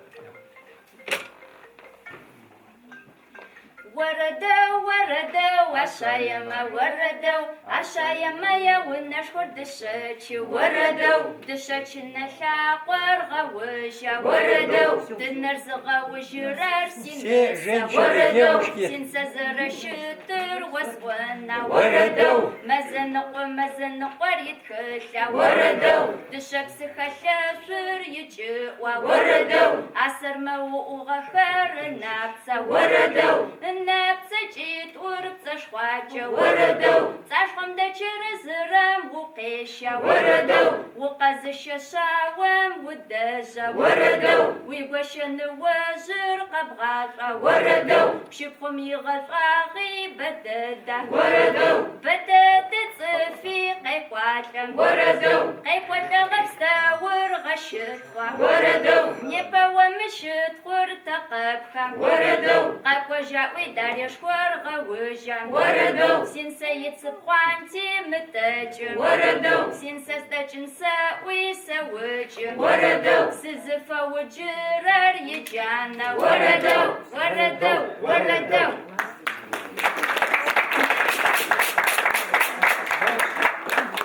[SPEAKER 4] وردوا عشايما وردوا عشايما يا والنشور دشتشي وردوا دشتشنا شاقر غوشا وردوا دنرز غوشرار سينسا وردوا سينسا زر شتر وسوانا وردوا مزنق يتخشا وردوا دشك سخشاشر يجوا وردوا عصر مو غفر نفسا وردوا النفس جيت وربس شخواجة وردوا تشخم دشر زرم وقيشا وردوا وقز الششاوم والدجا وردوا ويوشن وزر قبغاقا وردوا بشبكم يغفاغي بددا وردوا بدد تصفي قيقواتا وردوا قيقواتا غبستاور غشتوا وردوا نيبا ومشت ورتقبكا وردوا قيقوا جاوي دار يشكور غوجا وردوا سين سيد سبقوانتي متاجر وردوا سين سستاجن ساوي سوجر وردوا سزفا وجرار يجانا وردوا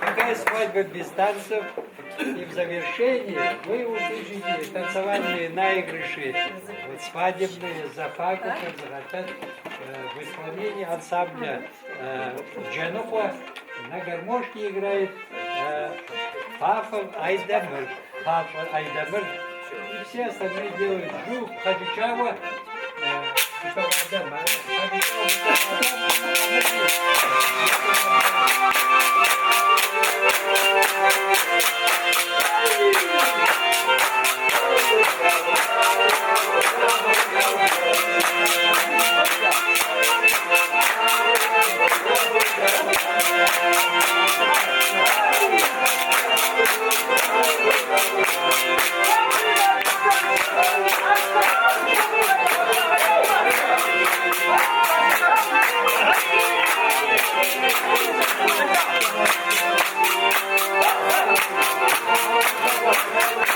[SPEAKER 1] Такая свадьба без танцев. И в завершении вы услышите танцевальные наигрыши, вот свадебные, запаку, в исполнении ансамбля Джануха. На гармошке играет Папа Айдамыр. И все остальные делают жук, хадичава,
[SPEAKER 8] Thank you.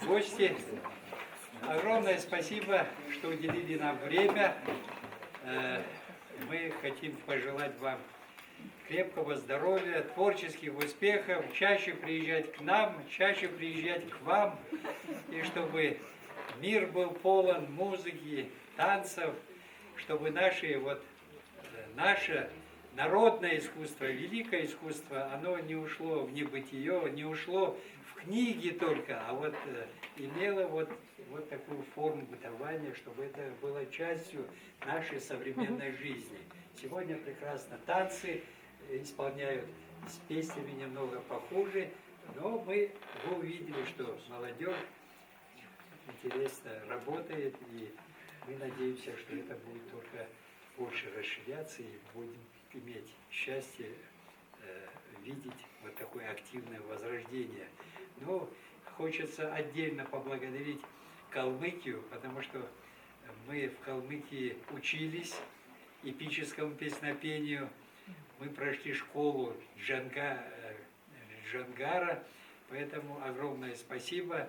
[SPEAKER 1] гости. Огромное спасибо, что уделили нам время. Мы хотим пожелать вам крепкого здоровья, творческих успехов, чаще приезжать к нам, чаще приезжать к вам, и чтобы мир был полон музыки, танцев, чтобы наше народное искусство, великое искусство, оно не ушло в небытие, не ушло в книги только, а вот имело вот такую форму бытования, чтобы это было частью нашей современной жизни. Сегодня прекрасно танцы исполняют с песнями немного похуже, но вы увидели, что молодежь интересно работает, и мы надеемся, что это будет только больше расширяться, и будем иметь счастье видеть вот такое активное возрождение. Но хочется отдельно поблагодарить Калмыкию, потому что мы в Калмыкии учились эпическому песнопению, мы прошли школу Джангара, поэтому огромное спасибо.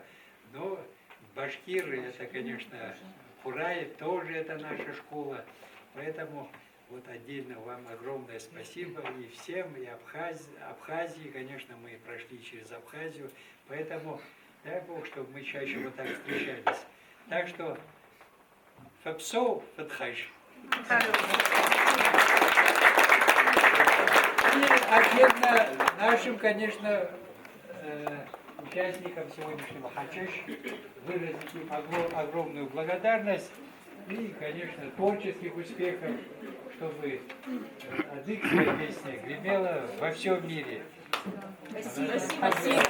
[SPEAKER 1] Но башкиры, это, конечно, Курай, тоже это наша школа, поэтому вот отдельно вам огромное спасибо и всем, и Абхазии, конечно, мы прошли через Абхазию, поэтому дай Бог, чтобы мы чаще вот так встречались. Так что Фапсоу Фатхаш. И отдельно нашим, конечно, участникам сегодняшнего Хачеш выразить им огромную благодарность и, конечно, творческих успехов, чтобы адыгская песня гремела во всем мире.
[SPEAKER 4] Спасибо.